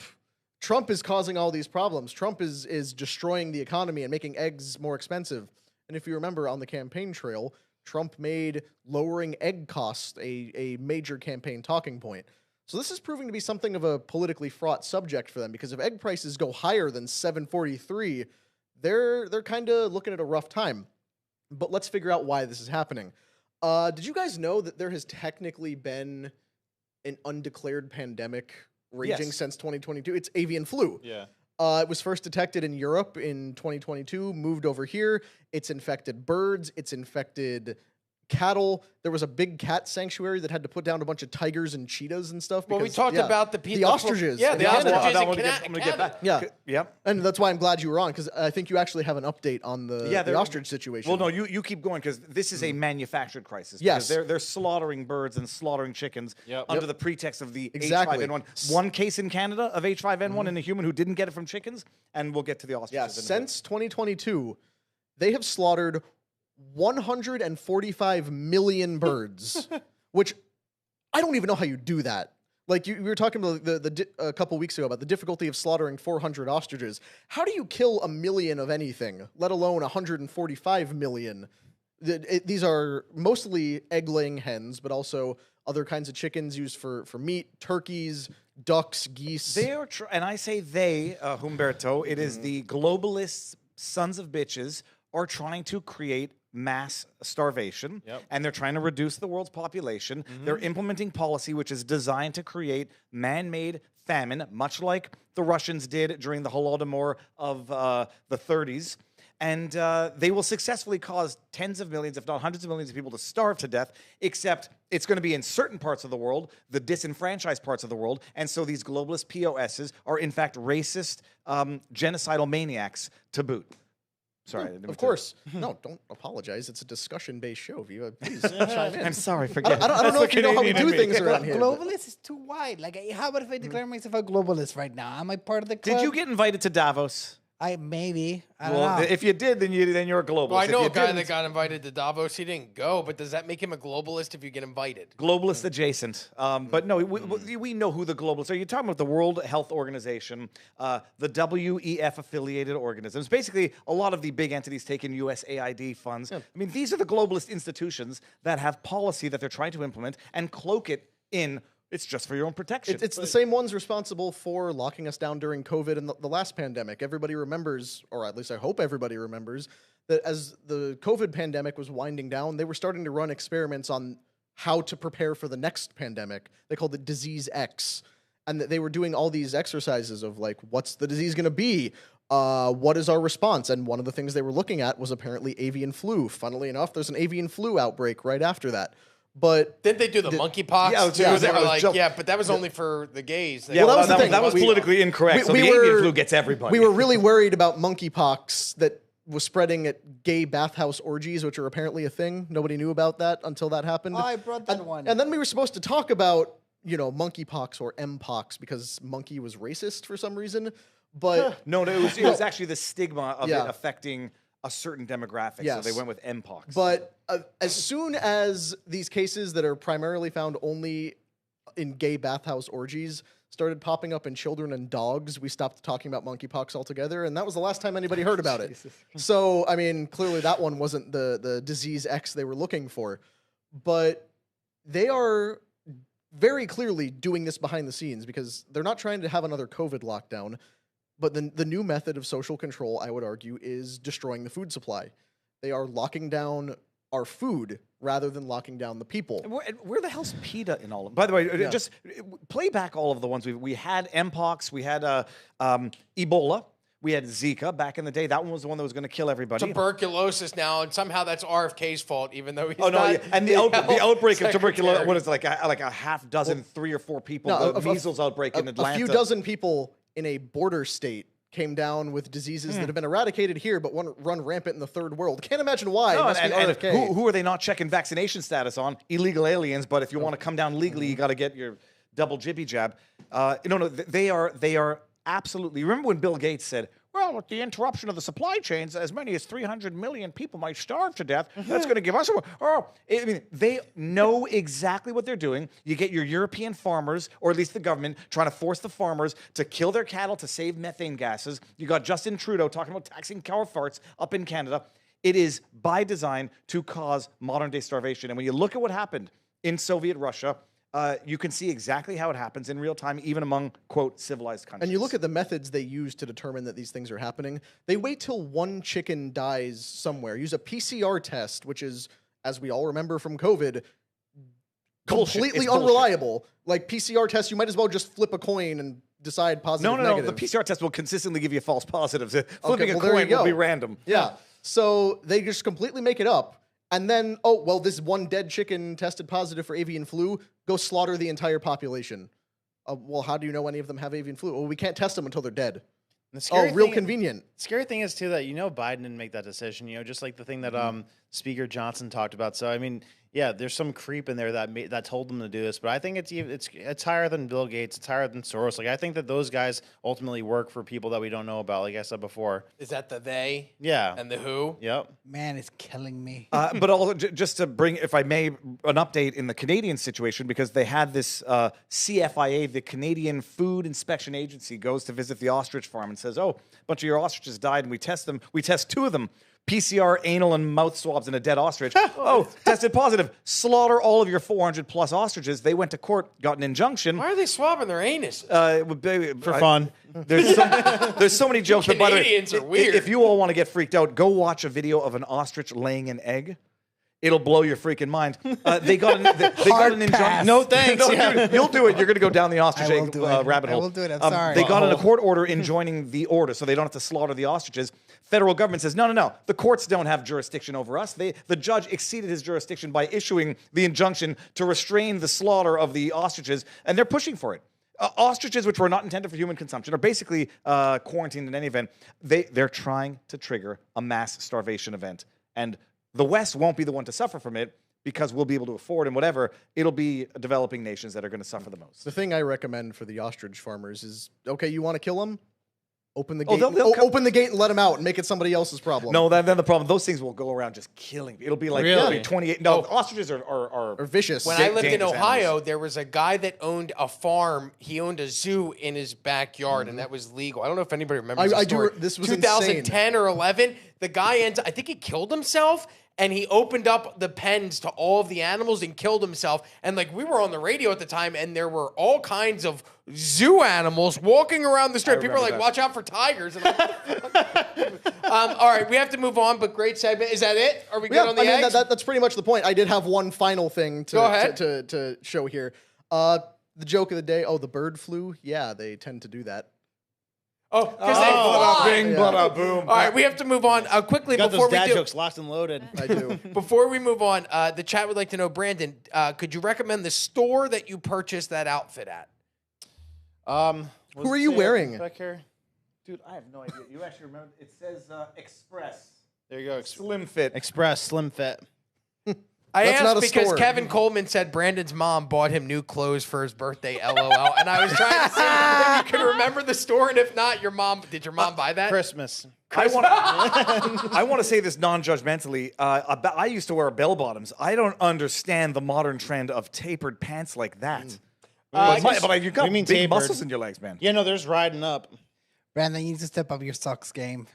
is causing all these problems. Trump is destroying the economy and making eggs more expensive." And if you remember on the campaign trail, Trump made lowering egg costs a major campaign talking point. So this is proving to be something of a politically fraught subject for them, because if egg prices go higher than $7.43, they're kind of looking at a rough time. But let's figure out why this is happening. Did you guys know that there has technically been an undeclared pandemic raging Yes. since 2022? It's avian flu. Yeah. It was first detected in Europe in 2022, moved over here. It's infected birds. It's infected cattle. There was a big cat sanctuary that had to put down a bunch of tigers and cheetahs and stuff. Well, we because, talked yeah, about the the ostriches. Yeah, the in Canada. ostriches. I'm in going to get back. Yeah. Yep. And that's why I'm glad you were on, because I think you actually have an update on the ostrich situation. Well, no, you keep going, because this is a manufactured crisis. Yes. Because they're slaughtering birds and slaughtering chickens under the pretext of the Exactly. H5N1. One case in Canada of H5N1 in a human who didn't get it from chickens, and we'll get to the ostriches. Yeah, since 2022, they have slaughtered 145 million birds, which I don't even know how you do that. Like we were talking about a couple weeks ago about the difficulty of slaughtering 400 ostriches. How do you kill a million of anything, let alone 145 million? These are mostly egg-laying hens, but also other kinds of chickens used for meat, turkeys, ducks, geese. They are, and I say they, Humberto, it is the globalists, sons of bitches, are trying to create mass starvation, and they're trying to reduce the world's population. They're implementing policy which is designed to create man-made famine, much like the Russians did during the Holodomor of the 30s. And they will successfully cause tens of millions, if not hundreds of millions of people to starve to death, except it's going to be in certain parts of the world, the disenfranchised parts of the world. And so these globalist POSs are, in fact, racist, genocidal maniacs to boot. Sorry. I didn't mean Of to- course. No, don't apologize. It's a discussion-based show. Viva, please chime in. I'm sorry, I forget don't, I don't know if you know how we do things Glo- around here. but- globalist is too wide. Like, how about if I declare myself a globalist right now? Am I part of the club? Did you get invited to Davos? I maybe. I don't Well, know. if you did, then you're a globalist. Well, I If know you a guy didn't, that got invited to Davos. He didn't go, but does that make him a globalist if you get invited? globalist adjacent. But no, we know who the globalists are. You're talking about the World Health Organization, the WEF affiliated organisms. Basically, a lot of the big entities take in USAID funds. I mean, these are the globalist institutions that have policy that they're trying to implement and cloak it in. It's just for your own protection. It's the same ones responsible for locking us down during COVID and the last pandemic. Everybody remembers, or at least I hope everybody remembers, that as the COVID pandemic was winding down, they were starting to run experiments on how to prepare for the next pandemic. They called it Disease X. And they were doing all these exercises of like, what's the disease going to be? What is our response? And one of the things they were looking at was apparently avian flu. Funnily enough, there's an avian flu outbreak right after that. But Didn't they do the monkeypox? Yeah, too? They that were was like, joke. yeah, but that was only for the gays. Yeah, Well, that was the thing. that was We- politically incorrect. So the avian flu gets everybody. We were really worried about monkeypox that was spreading at gay bathhouse orgies, which are apparently a thing. Nobody knew about that until that happened. Oh, I brought that one. And then we were supposed to talk about, monkeypox or mpox because monkey was racist for some reason. But No, it was actually the stigma of Yeah. it affecting a certain demographic. Yes. So they went with mpox. But as soon as these cases that are primarily found only in gay bathhouse orgies started popping up in children and dogs, we stopped talking about monkeypox altogether, and that was the last time anybody heard about it. So, I mean, clearly that one wasn't the disease X they were looking for. But they are very clearly doing this behind the scenes because they're not trying to have another COVID lockdown. But the new method of social control, I would argue, is destroying the food supply. They are locking down our food rather than locking down the people. And where the hell's PETA in all of them? By the way, just play back all of the ones we had. Mpox, we had Ebola, we had Zika back in the day. That one was the one that was going to kill everybody. Tuberculosis now, and somehow that's RFK's fault, even though he's Oh no! not Yeah. And the health outbreak of tuberculosis. secretary. What is it, like a half dozen, 3 or 4 people? No, the measles outbreak in Atlanta. A few dozen people in a border state came down with diseases that have been eradicated here but run rampant in the third world. Can't imagine why. It No, must be and RFK. who are they not checking vaccination status on? Illegal aliens. But if you want to come down legally, you got to get your double jibby jab. No, they are absolutely. Remember when Bill Gates said, "Well, with the interruption of the supply chains, as many as 300 million people might starve to death. That's going to give us I mean, they know exactly what they're doing. You get your European farmers, or at least the government, trying to force the farmers to kill their cattle to save methane gases. You got Justin Trudeau talking about taxing cow farts up in Canada. It is by design to cause modern-day starvation. And when you look at what happened in Soviet Russia, you can see exactly how it happens in real time, even among, quote, civilized countries. And you look at the methods they use to determine that these things are happening. They wait till one chicken dies somewhere, use a PCR test, which is, as we all remember from COVID, Bullshit. completely It's bullshit. unreliable. Like PCR tests, you might as well just flip a coin and decide positive No. negative. The PCR test will consistently give you false positives. Flipping well, a there coin you go. will be random. Yeah. So they just completely make it up. And then, oh, well, this one dead chicken tested positive for avian flu. Go slaughter the entire population. Well, how do you know any of them have avian flu? Well, we can't test them until they're dead. The scary Real thing- convenient. Scary thing is too that Biden didn't make that decision. Just like the thing that Speaker Johnson talked about. So I mean, yeah, there's some creep in there that told them to do this, but I think it's higher than Bill Gates. It's higher than Soros. Like I think that those guys ultimately work for people that we don't know about. Like I said before. Is that the they? Yeah. And the who? Yep. Man, it's killing me. But just to bring, if I may, an update in the Canadian situation, because they had this CFIA, the Canadian Food Inspection Agency, goes to visit the ostrich farm and says, oh, a bunch of your ostriches died, and we test them. We test 2 of them. PCR, anal, and mouth swabs in a dead ostrich. Oh, tested positive. Slaughter all of your 400 plus ostriches. They went to court, got an injunction. Why are they swabbing their anus? For fun. There's so many jokes. But by the way, Canadians are weird. If you all want to get freaked out, go watch a video of an ostrich laying an egg. It'll blow your freaking mind. They got an injunction. pass. No thanks. No, Yeah. dude, you'll do it. You're going to go down the ostrich I will egg do it. rabbit I hole. will do it. I'm sorry. They got in a court order enjoining the order, so they don't have to slaughter the ostriches. Federal government says, no. The courts don't have jurisdiction over us. The judge exceeded his jurisdiction by issuing the injunction to restrain the slaughter of the ostriches, and they're pushing for it. Ostriches, which were not intended for human consumption, are basically quarantined in any event. They're trying to trigger a mass starvation event, and the West won't be the one to suffer from it, because we'll be able to afford and whatever. It'll be developing nations that are going to suffer the most. The thing I recommend for the ostrich farmers is, okay, you want to kill them? Open the gate. they'll come- Open the gate and let them out and make it somebody else's problem. No, then the problem, those things will go around just killing. It'll be like Really? 28. No, ostriches are Or vicious. When I lived in dangerous Ohio, animals. there was a guy that owned a farm. He owned a zoo in his backyard, and that was legal. I don't know if anybody remembers I this do- story. this was 2010 or 11. The guy I think he killed himself, and he opened up the pens to all of the animals and killed himself. And like we were on the radio at the time, and there were all kinds of zoo animals walking around the strip. People were like, remember "Watch out for tigers!" And I'm like, all right, we have to move on. But great segment. Is that it? Are we good Yeah, on the I mean, eggs? that's pretty much the point. I did have one final thing Go ahead. to show here. The joke of the day. Oh, the bird flu. Yeah, they tend to do that. Oh, because they fly. Bing, bada, boom. All right, we have to move on quickly Got before those we dad do. jokes locked and loaded. I do. Before we move on, the chat would like to know, Brandon, could you recommend the store that you purchased that outfit at? Who are you wearing? Back here? Dude, I have no idea. You actually remember? It says Express. There you go. Slim fit. Express Slim Fit. I That's not asked a because store. Kevin Coleman said Brandon's mom bought him new clothes for his birthday, LOL. And I was trying to see if you can remember the store, and if not, did your mom buy that? Christmas. I want to say this non-judgmentally. I used to wear bell bottoms. I don't understand the modern trend of tapered pants like that. But you got you mean big tapered? muscles in your legs, man. Yeah, no, there's riding up. Brandon, you need to step up your socks game.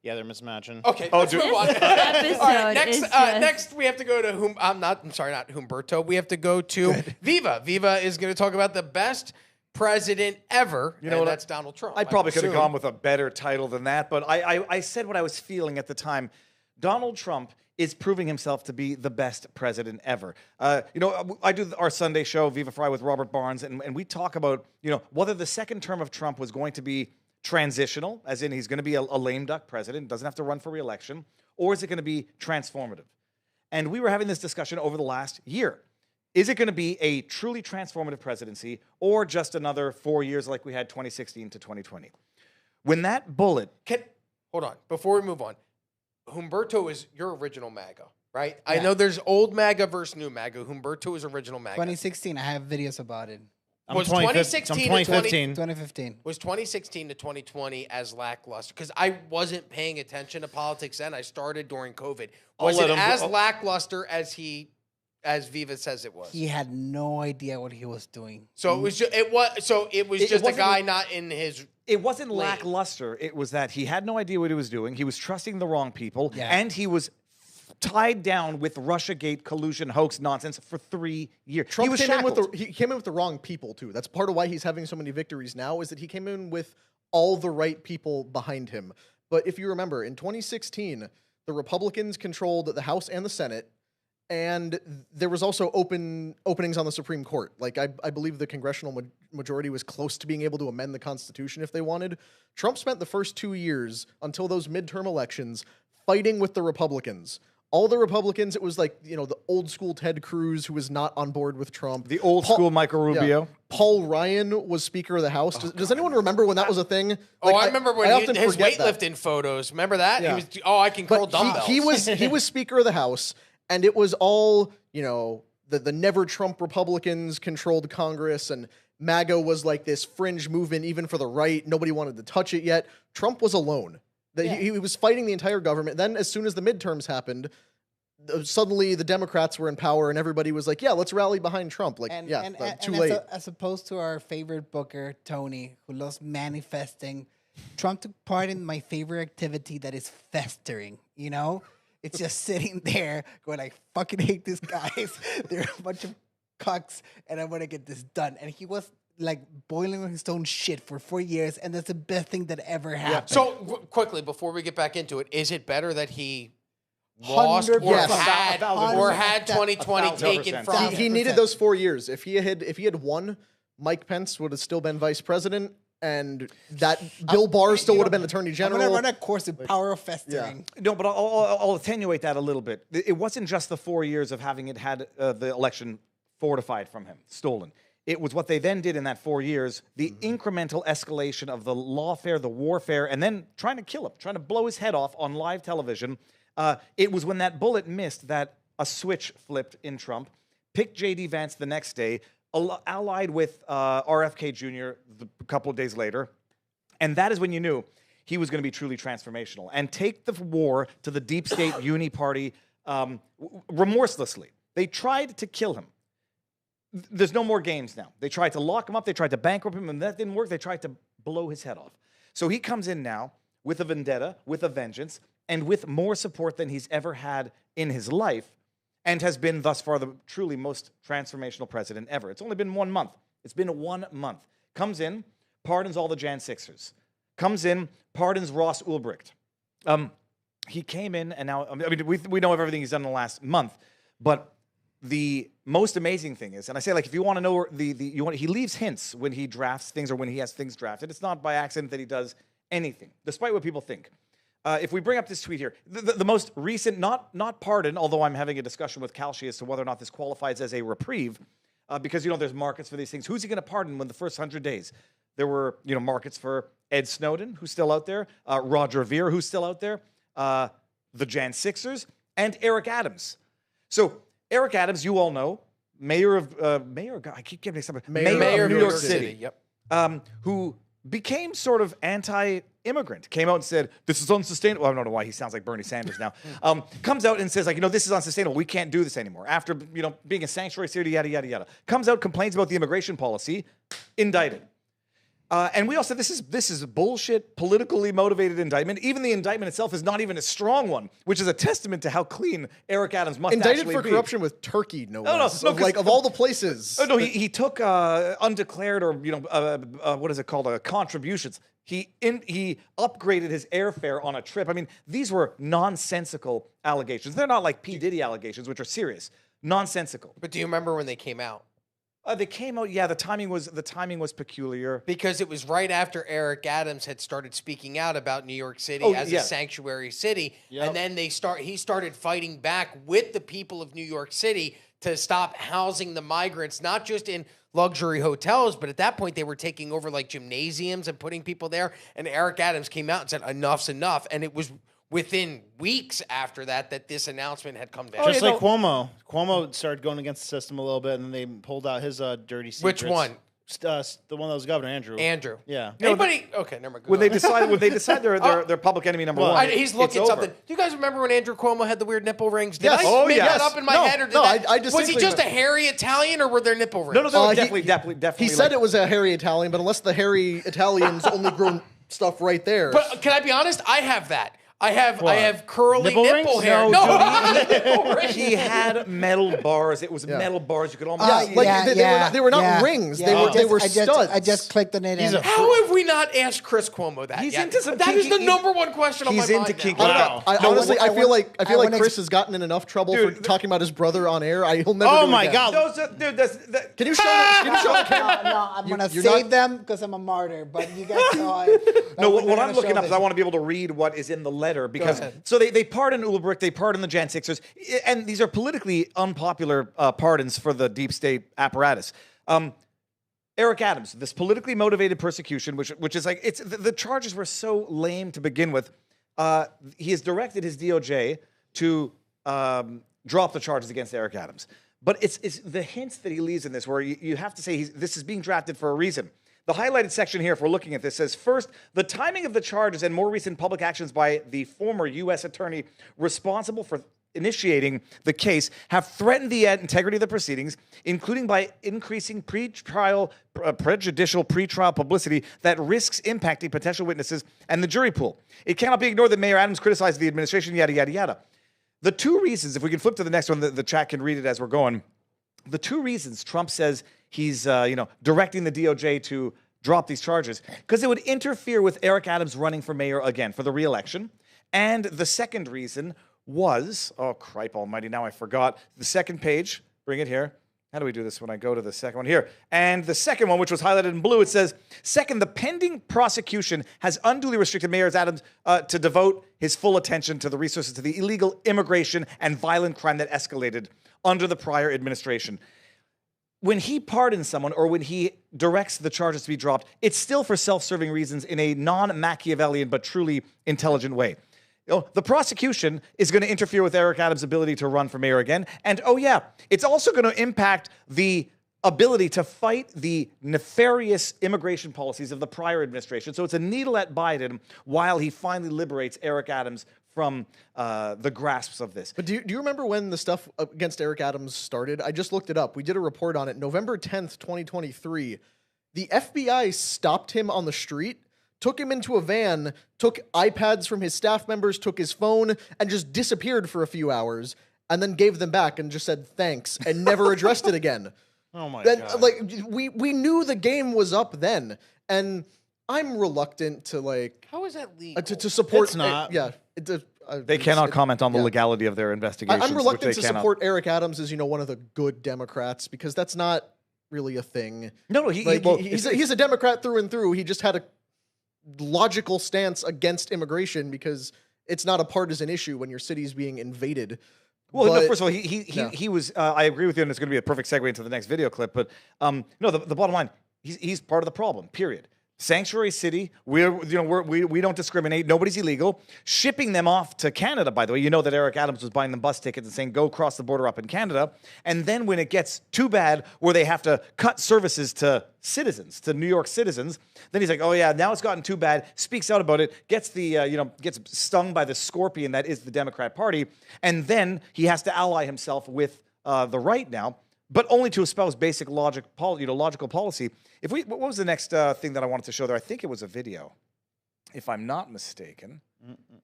Yeah, they're mismatching. Okay, let's move on. Episode All right, next, is just... next we have to go to not Humberto. We have to go to Viva. Viva is going to talk about the best president ever. You know and what? That's Donald Trump. I probably could have assume. gone with a better title than that, but I said what I was feeling at the time. Donald Trump is proving himself to be the best president ever. I do our Sunday show, Viva Fry, with Robert Barnes, and we talk about whether the second term of Trump was going to be transitional, as in he's going to be a lame duck president, doesn't have to run for re-election, or is it going to be transformative? And we were having this discussion over the last year. Is it going to be a truly transformative presidency, or just another 4 years like we had 2016 to 2020? When that bullet... Hold on. Before we move on, Humberto is your original MAGA, right? I know there's old MAGA versus new MAGA. Humberto is original MAGA. 2016, I have videos about it. Was 2016 to 2015. 2015. Was 2016 to 2020 as lackluster? Because I wasn't paying attention to politics then. I started during COVID. Was it as lackluster as Viva says it was? He had no idea what he was doing. So it was just a wasn't- guy not in his. It wasn't lackluster. It was that he had no idea what he was doing. He was trusting the wrong people, Yeah. and he was tied down with Russiagate collusion hoax nonsense for 3 years. Trump he was came shackled. he came in with the wrong people too. That's part of why he's having so many victories now. Is that he came in with all the right people behind him. But if you remember, in 2016, the Republicans controlled the House and the Senate, and there was also openings on the Supreme Court. Like I believe the congressional majority was close to being able to amend the Constitution if they wanted. Trump spent the first 2 years until those midterm elections fighting with the Republicans all the Republicans, it was like, the old school Ted Cruz who was not on board with Trump. The old school Michael Rubio. Yeah. Paul Ryan was Speaker of the House. Does anyone remember when that was a thing? I remember when often his forget that. weightlifting photos. Remember that? Yeah. He was, I can curl dumbbells. He was Speaker of the House, and it was all, the never Trump Republicans controlled Congress, and MAGA was like this fringe movement, even for the right. Nobody wanted to touch it yet. Trump was alone. He was fighting the entire government. Then, as soon as the midterms happened, suddenly the Democrats were in power, and everybody was like, "Yeah, let's rally behind Trump." Too late. As opposed to our favorite booker Tony, who loves manifesting, Trump took part in my favorite activity that is festering. It's just sitting there going, "I fucking hate these guys. They're a bunch of cucks, and I want to get this done." And he was like boiling on his own shit for 4 years, and that's the best thing that ever happened. So quickly, before we get back into it, is it better that he lost or 100%. had 2020 taken 1,000%. from him? He needed those 4 years. If he had won, Mike Pence would have still been vice president, and that Bill Barr still would have been attorney I'm general. gonna run a course in power of festering. No, but I'll attenuate that a little bit. It wasn't just the 4 years of having it had the election fortified from him, stolen. It was what they then did in that 4 years, the incremental escalation of the lawfare, the warfare, and then trying to kill him, trying to blow his head off on live television. It was when that bullet missed that a switch flipped in Trump. Picked J.D. Vance the next day, allied with RFK Jr. A couple of days later. And that is when you knew he was going to be truly transformational and take the war to the deep state uni party remorselessly. They tried to kill him. There's no more games now. They tried to lock him up. They tried to bankrupt him, and that didn't work. They tried to blow his head off. So he comes in now with a vendetta, with a vengeance, and with more support than he's ever had in his life, and has been thus far the truly most transformational president ever. It's only been 1 month. It's been 1 month. Comes in, pardons all the Jan Sixers. Comes in, pardons Ross Ulbricht. He came in, and now, we know of everything he's done in the last month, but the most amazing thing is, and I say, like, if you want to know he leaves hints when he drafts things or when he has things drafted. It's not by accident that he does anything, despite what people think. If we bring up this tweet here, the most recent, not pardon, although I'm having a discussion with Kalshi as to whether or not this qualifies as a reprieve, because, there's markets for these things. Who's he going to pardon when the first 100 days? There were, markets for Ed Snowden, who's still out there, Roger Ver, who's still out there, the Jan Sixers, and Eric Adams. So Eric Adams, you all know, mayor of New York City. Yep. Who became sort of anti-immigrant, came out and said, this is unsustainable. I don't know why he sounds like Bernie Sanders now. Comes out and says, like, this is unsustainable. We can't do this anymore. After, being a sanctuary city, yada, yada, yada. Comes out, complains about the immigration policy, indicted. And we all said, this is bullshit, politically motivated indictment. Even the indictment itself is not even a strong one, which is a testament to how clean Eric Adams must Indicted actually for be. corruption with Turkey, no less. No, of all the places. Oh, no, he took undeclared or what is it called? Contributions. He upgraded his airfare on a trip. I mean, these were nonsensical allegations. They're not like P. Diddy allegations, which are serious. Nonsensical. But do you remember when they came out? They came out. Yeah, the timing was peculiar because it was right after Eric Adams had started speaking out about New York City as a sanctuary city, and then he started fighting back with the people of New York City to stop housing the migrants, not just in luxury hotels, but at that point they were taking over like gymnasiums and putting people there. And Eric Adams came out and said, "Enough's enough," and it was within weeks after that this announcement had come down. Just like Cuomo. Cuomo started going against the system a little bit, and then they pulled out his dirty secrets. Which one? The one that was governor, Andrew. Yeah. Anybody? Okay, never mind. When they decide they're public enemy number one. He's looking at something. Do you guys remember when Andrew Cuomo had the weird nipple rings? Did Yes. I make that up in my head, or I was he just a hairy Italian, or were there nipple rings? No, they were definitely. He said it was a hairy Italian, but unless the hairy Italians only grow stuff right there. But can I be honest? I have that. I have curly Nipple nipple rings? hair. No, he had metal bars. It was metal bars. You could almost they were not rings. They were studs. I just clicked on it. How have we not asked Chris Cuomo that? He's yet? into some That is kinky- the number one question on my he's mind. into kinky. now. I honestly, I feel like wanna Chris has gotten in enough trouble for talking about his brother on air. He'll never. Oh do it my again. God. Can you show the camera? No, I'm gonna you're save them because I'm a martyr. But you guys saw it. No, what I'm looking up is I want to be able to read what is in the letter because so they pardon Ulbricht, they pardon the Jan 6ers, and these are politically unpopular pardons for the deep state apparatus. Eric Adams, this politically motivated persecution, which is like the charges were so lame to begin with. He has directed his DOJ to drop the charges against Eric Adams. But it's the hints that he leaves in this where you have to say this is being drafted for a reason. The highlighted section here, if we're looking at this, says, first, the timing of the charges and more recent public actions by the former U.S. attorney responsible for initiating the case have threatened the integrity of the proceedings, including by increasing prejudicial pretrial publicity that risks impacting potential witnesses and the jury pool. It cannot be ignored that Mayor Adams criticized the administration, yada, yada, yada. The two reasons, if we can flip to the next one, the chat can read it as we're going. The two reasons Trump says he's directing the DOJ to drop these charges, because it would interfere with Eric Adams running for mayor again for the re-election. And the second reason was, oh, cripe almighty, now I forgot. The second page, bring it here. How do we do this when I go to the second one? Here. And the second one, which was highlighted in blue, it says, second, the pending prosecution has unduly restricted Mayor Adams to devote his full attention to the resources to the illegal immigration and violent crime that escalated under the prior administration. When he pardons someone or when he directs the charges to be dropped, it's still for self-serving reasons in a non-Machiavellian but truly intelligent way. The prosecution is going to interfere with Eric Adams' ability to run for mayor again. And, oh, yeah, it's also going to impact the ability to fight the nefarious immigration policies of the prior administration. So it's a needle at Biden while he finally liberates Eric Adams from the grasps of this. But do you remember when the stuff against Eric Adams started? I just looked it up. We did a report on it. November 10th, 2023. The FBI stopped him on the street, took him into a van, took iPads from his staff members, took his phone, and just disappeared for a few hours, and then gave them back and just said thanks and never addressed it again. Oh my God. God. Like, we knew the game was up then, and I'm reluctant to, like... How is that legal? To support... It's not. They cannot comment on the legality of their investigations. I'm reluctant to support Eric Adams as, one of the good Democrats, because that's not really a thing. No, he's a Democrat through and through. He just had a logical stance against immigration because it's not a partisan issue when your city's being invaded. Well, no, first of all, he was. I agree with you, and it's going to be a perfect segue into the next video clip. But no, the bottom line, he's part of the problem. Period. Sanctuary city. We don't discriminate. Nobody's illegal. Shipping them off to Canada, by the way. You know that Eric Adams was buying them bus tickets and saying, go cross the border up in Canada. And then when it gets too bad where they have to cut services to citizens, to New York citizens, then he's like, oh yeah, now it's gotten too bad, speaks out about it, gets gets stung by the scorpion that is the Democrat Party. And then he has to ally himself with the right now, but only to espouse basic logical policy. What was the next thing that I wanted to show there? I think it was a video, if I'm not mistaken.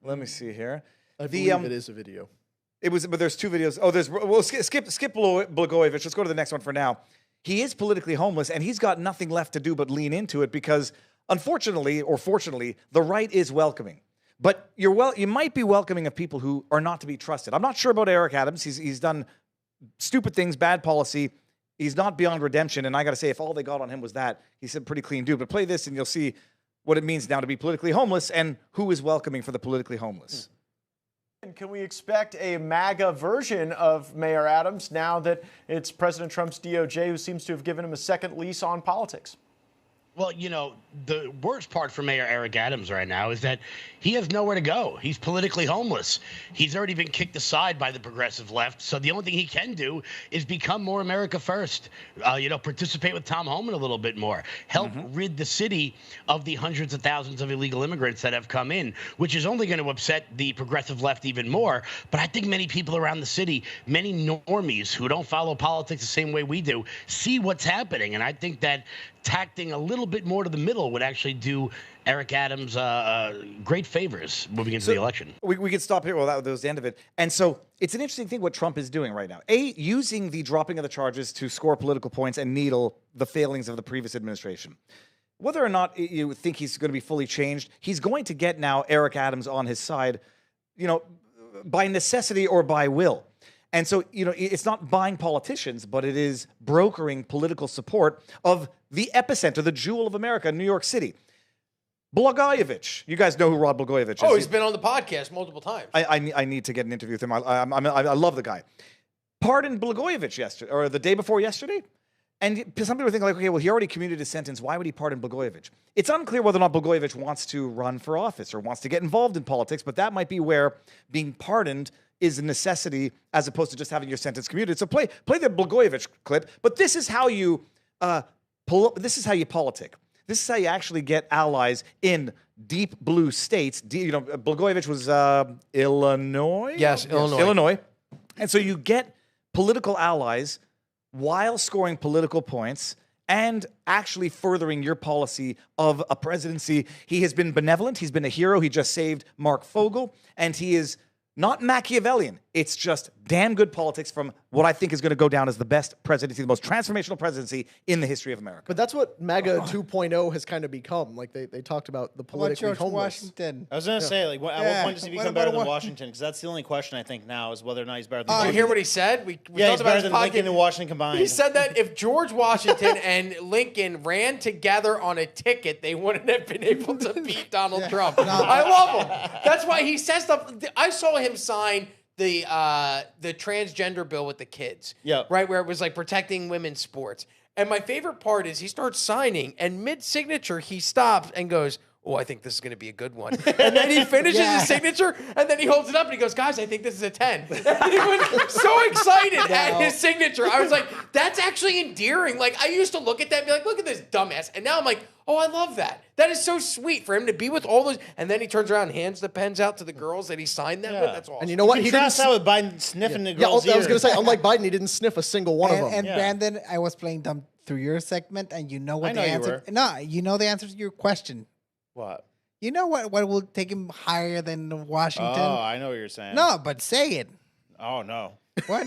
Let me see here. I believe it is a video. It was, but there's two videos. Oh, skip Blagojevich. Let's go to the next one for now. He is politically homeless, and he's got nothing left to do but lean into it because, unfortunately or fortunately, the right is welcoming. But you might be welcoming of people who are not to be trusted. I'm not sure about Eric Adams. He's done stupid things, bad policy. He's not beyond redemption, and I got to say, if all they got on him was that, he's a pretty clean dude. But play this, and you'll see what it means now to be politically homeless and who is welcoming for the politically homeless. And can we expect a MAGA version of Mayor Adams now that it's President Trump's DOJ who seems to have given him a second lease on politics? Well, the worst part for Mayor Eric Adams right now is that he has nowhere to go. He's politically homeless. He's already been kicked aside by the progressive left. So the only thing he can do is become more America first, participate with Tom Homan a little bit more, help rid the city of the hundreds of thousands of illegal immigrants that have come in, which is only going to upset the progressive left even more. But I think many people around the city, many normies who don't follow politics the same way we do, see what's happening. And I think that tacting a little bit more to the middle would actually do Eric Adams great favors moving into the election. We could stop here. Well, that was the end of it. And so it's an interesting thing what Trump is doing right now. Using the dropping of the charges to score political points and needle the failings of the previous administration. Whether or not you think he's going to be fully changed, he's going to get now Eric Adams on his side, by necessity or by will. And so, it's not buying politicians, but it is brokering political support of the epicenter, the jewel of America, New York City. Blagojevich. You guys know who Rod Blagojevich is. Oh, he's been on the podcast multiple times. I need to get an interview with him. I love the guy. Pardoned Blagojevich yesterday, or the day before yesterday. And some people think, like, okay, well, he already commuted his sentence. Why would he pardon Blagojevich? It's unclear whether or not Blagojevich wants to run for office or wants to get involved in politics, but that might be where being pardoned is a necessity as opposed to just having your sentence commuted. So play the Blagojevich clip, but this is how you politic. This is how you actually get allies in deep blue states. Blagojevich was Illinois? Yes, Illinois. Illinois. And so you get political allies while scoring political points and actually furthering your policy of a presidency. He has been benevolent. He's been a hero. He just saved Mark Fogel. And he is not Machiavellian. It's just damn good politics from what I think is going to go down as the best presidency, the most transformational presidency in the history of America. But that's what MAGA 2.0 has kind of become. Like they talked about the What about politically George homeless. Washington? I was going to say, like, at what point does he What become about better than what- Washington? Because that's the only question I think now is whether or not he's better than Did you Washington. hear what he said? We Yeah, talked he's about better his than podcast. Lincoln and Washington combined. He said that if George Washington and Lincoln ran together on a ticket, they wouldn't have been able to beat Donald Trump. I love him. That's why he says stuff. I saw him sign the transgender bill with the kids. Yeah. Right, where it was like protecting women's sports. And my favorite part is he starts signing, and mid-signature, he stops and goes, oh, I think this is going to be a good one. And then he finishes his signature, and then he holds it up, and he goes, guys, I think this is a 10. And he was so excited at his signature. I was like, that's actually endearing. Like, I used to look at that and be like, look at this dumbass. And now I'm like, oh, I love that. That is so sweet for him to be with all those. And then he turns around and hands the pens out to the girls that he signed them with. That's awesome. And you know what? He Contrast didn't. that with Biden sniffing the Yeah, I girl's was going to ears. say, unlike Biden, he didn't sniff a single one of them. And Brandon, I was playing dumb through your segment, and you know what I know the you answer. were. No, you know the answer to your question. What? You know what will take him higher than Washington? Oh, I know what you're saying. No, but say it. Oh, no. What?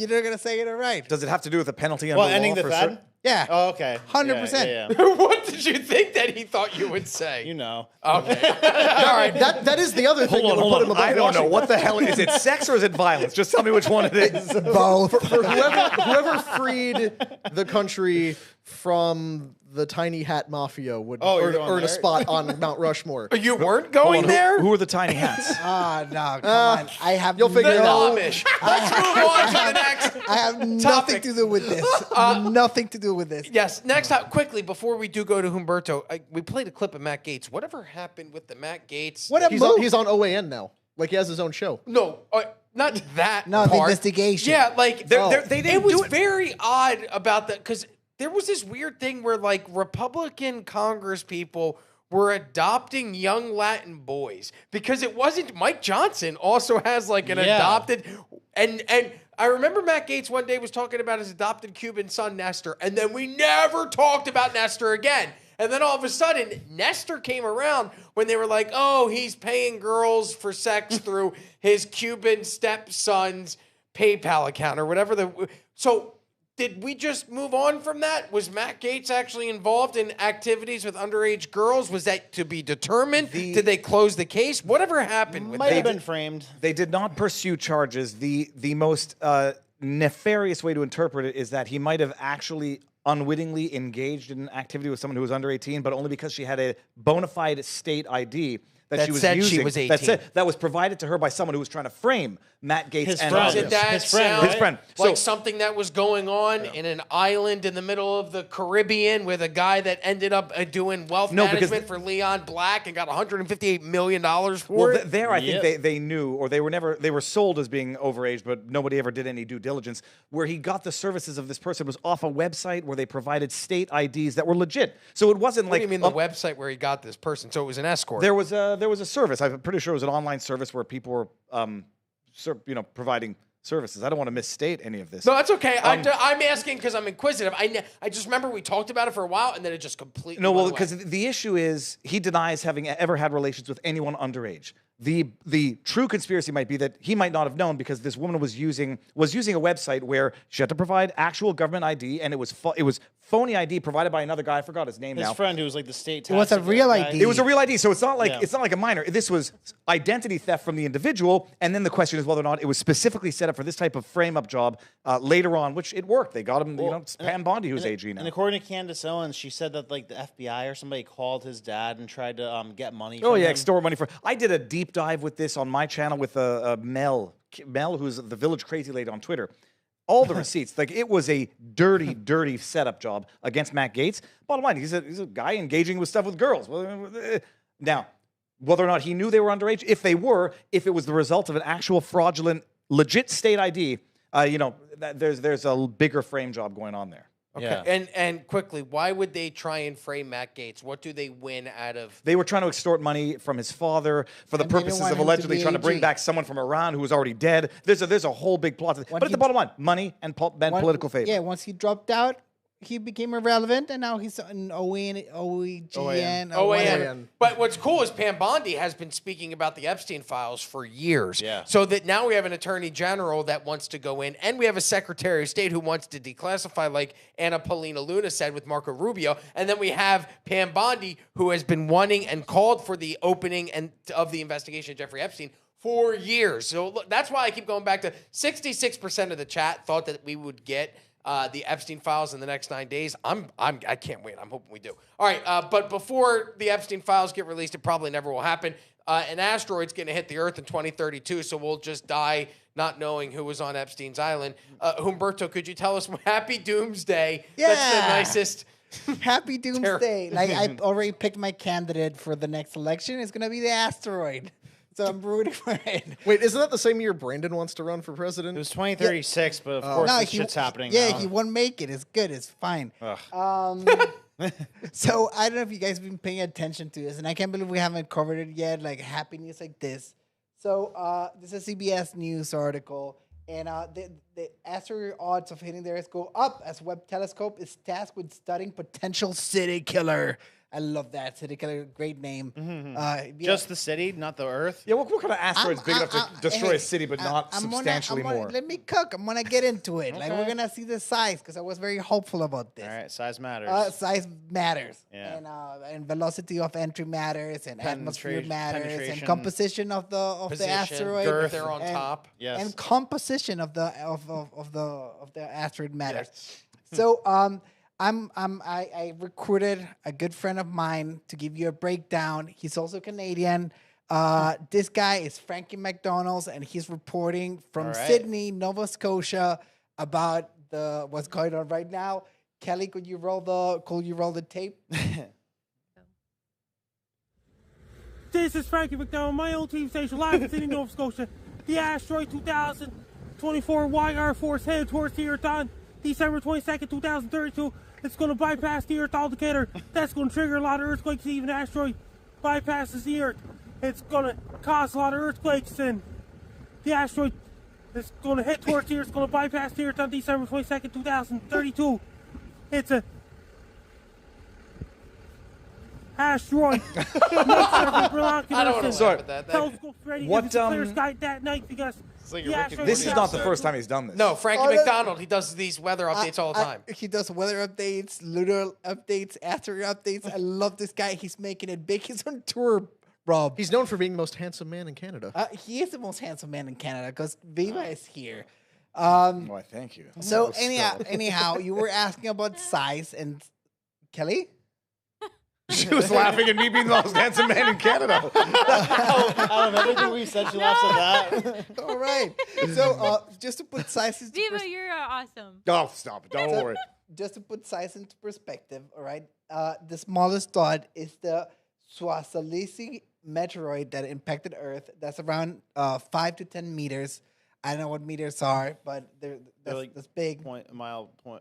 You're gonna say it right. Does it have to do with a penalty under Well, law ending the for Fed? Yeah. Oh, okay. 100%. Yeah, yeah. What did you think that he thought you would say? You know. Okay. All right. That is the other thing that would put him above I don't know. Washington. What the hell? Is it sex or is it violence? Just tell me which one it is. Both. For whoever freed the country from the tiny hat mafia would you're going earn a there? spot on Mount Rushmore. You weren't going there? Who are the tiny hats? Ah, no, come on. I have you'll figure The it out. Amish. Let's move on to the next. I have nothing topic. to do with this. Nothing to do with this. Yes. Next up, quickly, before we do go to Humberto, we played a clip of Matt Gaetz. Whatever happened with the Matt Gaetz? What a He's move. on OAN now. Like he has his own show. No, not that No, the part. investigation. Yeah, like they didn't it was do it. very odd about that because there was this weird thing where like Republican Congress people were adopting young Latin boys because it wasn't Mike Johnson also has like an adopted and I remember Matt Gaetz one day was talking about his adopted Cuban son Nestor, and then we never talked about Nestor again. And then all of a sudden, Nestor came around when they were like, oh, he's paying girls for sex through his Cuban stepson's PayPal account or whatever. So did we just move on from that? Was Matt Gaetz actually involved in activities with underage girls? Was that to be determined? Did they close the case? Whatever happened with Might have that? been framed. They did not pursue charges. The most nefarious way to interpret it is that he might have actually unwittingly engaged in an activity with someone who was under 18, but only because she had a bona fide state ID that she was said using. she was 18. That was provided to her by someone who was trying to frame Matt Gaetz His and friend. others. Did that His friend, sound right? His friend. like So- something that was going on in an island in the middle of the Caribbean with a guy that ended up doing wealth No, because management for Leon Black and got $158 million for Well, it? there I think they knew, or they were sold as being overaged, but nobody ever did any due diligence. Where he got the services of this person was off a website where they provided state IDs that were legit. So it wasn't What like do you mean the website where he got this person? So it was an escort. there was a service. I'm pretty sure it was an online service where people were providing services. I don't want to misstate any of this. No, that's okay. I'm asking because I'm inquisitive. I just remember we talked about it for a while, and then it just completely No, well, went away. because the issue is he denies having ever had relations with anyone underage. The true conspiracy might be that he might not have known because this woman was using a website where she had to provide actual government ID, and it was phony ID provided by another guy. I forgot his name His now. friend who was like the state. It was a tax real guy. ID. It was a real ID, so it's not like Yeah. it's not like a minor. This was identity theft from the individual, and then the question is whether or not it was specifically set up for this type of frame-up job later on, which it worked. They got him. It's Pam Bondi who's AG now. And according to Candace Owens, she said that like the FBI or somebody called his dad and tried to get money. Oh from yeah, him. extort money for. I did a deep dive with this on my channel with Mel, who's the Village Crazy Lady on Twitter. All the receipts, like it was a dirty, dirty setup job against Matt Gaetz. Bottom line, he's a guy engaging with stuff with girls. Now, whether or not he knew they were underage, if it was the result of an actual fraudulent, legit state ID, there's a bigger frame job going on there. Okay. Yeah. And quickly, why would they try and frame Matt Gaetz? What do they win out of? They were trying to extort money from his father for the And they didn't purposes want of him to allegedly be trying to bring AG. back someone from Iran who was already dead. There's a whole big plot. But at the bottom line, money and political favor. Yeah, once he dropped out, he became irrelevant, and now he's an OEGN. OAN. But what's cool is Pam Bondi has been speaking about the Epstein files for years. Yeah. So that now we have an attorney general that wants to go in, and we have a secretary of state who wants to declassify, like Paulina Luna said with Marco Rubio. And then we have Pam Bondi, who has been wanting and called for the opening of the investigation of Jeffrey Epstein for years. So look, that's why I keep going back to 66% of the chat thought that we would get the Epstein files in the next 9 days. I can't wait. I'm hoping we do. All right, but before the Epstein files get released, it probably never will happen. An asteroid's going to hit the Earth in 2032, so we'll just die not knowing who was on Epstein's island. Humberto, could you tell us Happy Doomsday? Yeah. That's the nicest. Happy Doomsday. Like I already picked my candidate for the next election. It's gonna be the asteroid. So I'm rooting for it. Wait, isn't that the same year Brandon wants to run for president? It was 2036, but of course this shit's happening Yeah, now. he won't make it. It's good. It's fine. So I don't know if you guys have been paying attention to this, and I can't believe we haven't covered it yet. Like happy news like this. So this is a CBS News article, and the asteroid odds of hitting the Earth go up as Webb telescope is tasked with studying potential city killer. I love that city killer. Great name. Just the city, not the Earth. Yeah, what kind of asteroid's big enough to destroy hey, a city but not substantially more? Let me cook. I'm gonna get into it. Like we're gonna see the size because I was very hopeful about this. All right, size matters. Size matters, Yeah. and velocity of entry matters, and atmosphere matters, and penetration. composition of the Position, asteroid, girth, they're on and- top. Yes. and composition of the asteroid matters. So I recruited a good friend of mine to give you a breakdown. He's also Canadian. This guy is Frankie McDonald's, and he's reporting from All right. Sydney, Nova Scotia, about what's going on right now. Kelly, could you roll the tape? This is Frankie McDonald, my own TV station live in Sydney, Nova Scotia. The asteroid 2024 YR force headed towards the Earth on December 22nd, 2032. It's going to bypass the Earth altogether. That's going to trigger a lot of earthquakes. Even the asteroid bypasses the Earth. It's going to cause a lot of earthquakes, and the asteroid is going to hit towards the Earth. It's going to bypass the Earth on December 22nd, 2032. It's a asteroid. I don't want to laugh Sorry. at that. Telescope ready. What, It's a clear sky that night because like the a Rick and asteroid This is is not the outside. first time he's done this. No, Frankie Oh, no. McDonald. He does these weather updates all the time. He does weather updates, lunar updates, asteroid updates. I love this guy. He's making it big. He's on tour, Rob. He's known for being the most handsome man in Canada. He is the most handsome man in Canada because Viva is here. Why, thank you. So That was anyhow, you were asking about size, and Kelly. She was laughing at me being the most handsome man in Canada. Out of everything we said, she laughs at that. All right. So just to put size into Viva, you're awesome. Oh, stop it. Don't worry. just to put size into perspective, all right, the smallest dot is the Swazalisi meteoroid that impacted Earth. That's around 5 to 10 meters. I don't know what meters are, but that's big. 1.7 miles or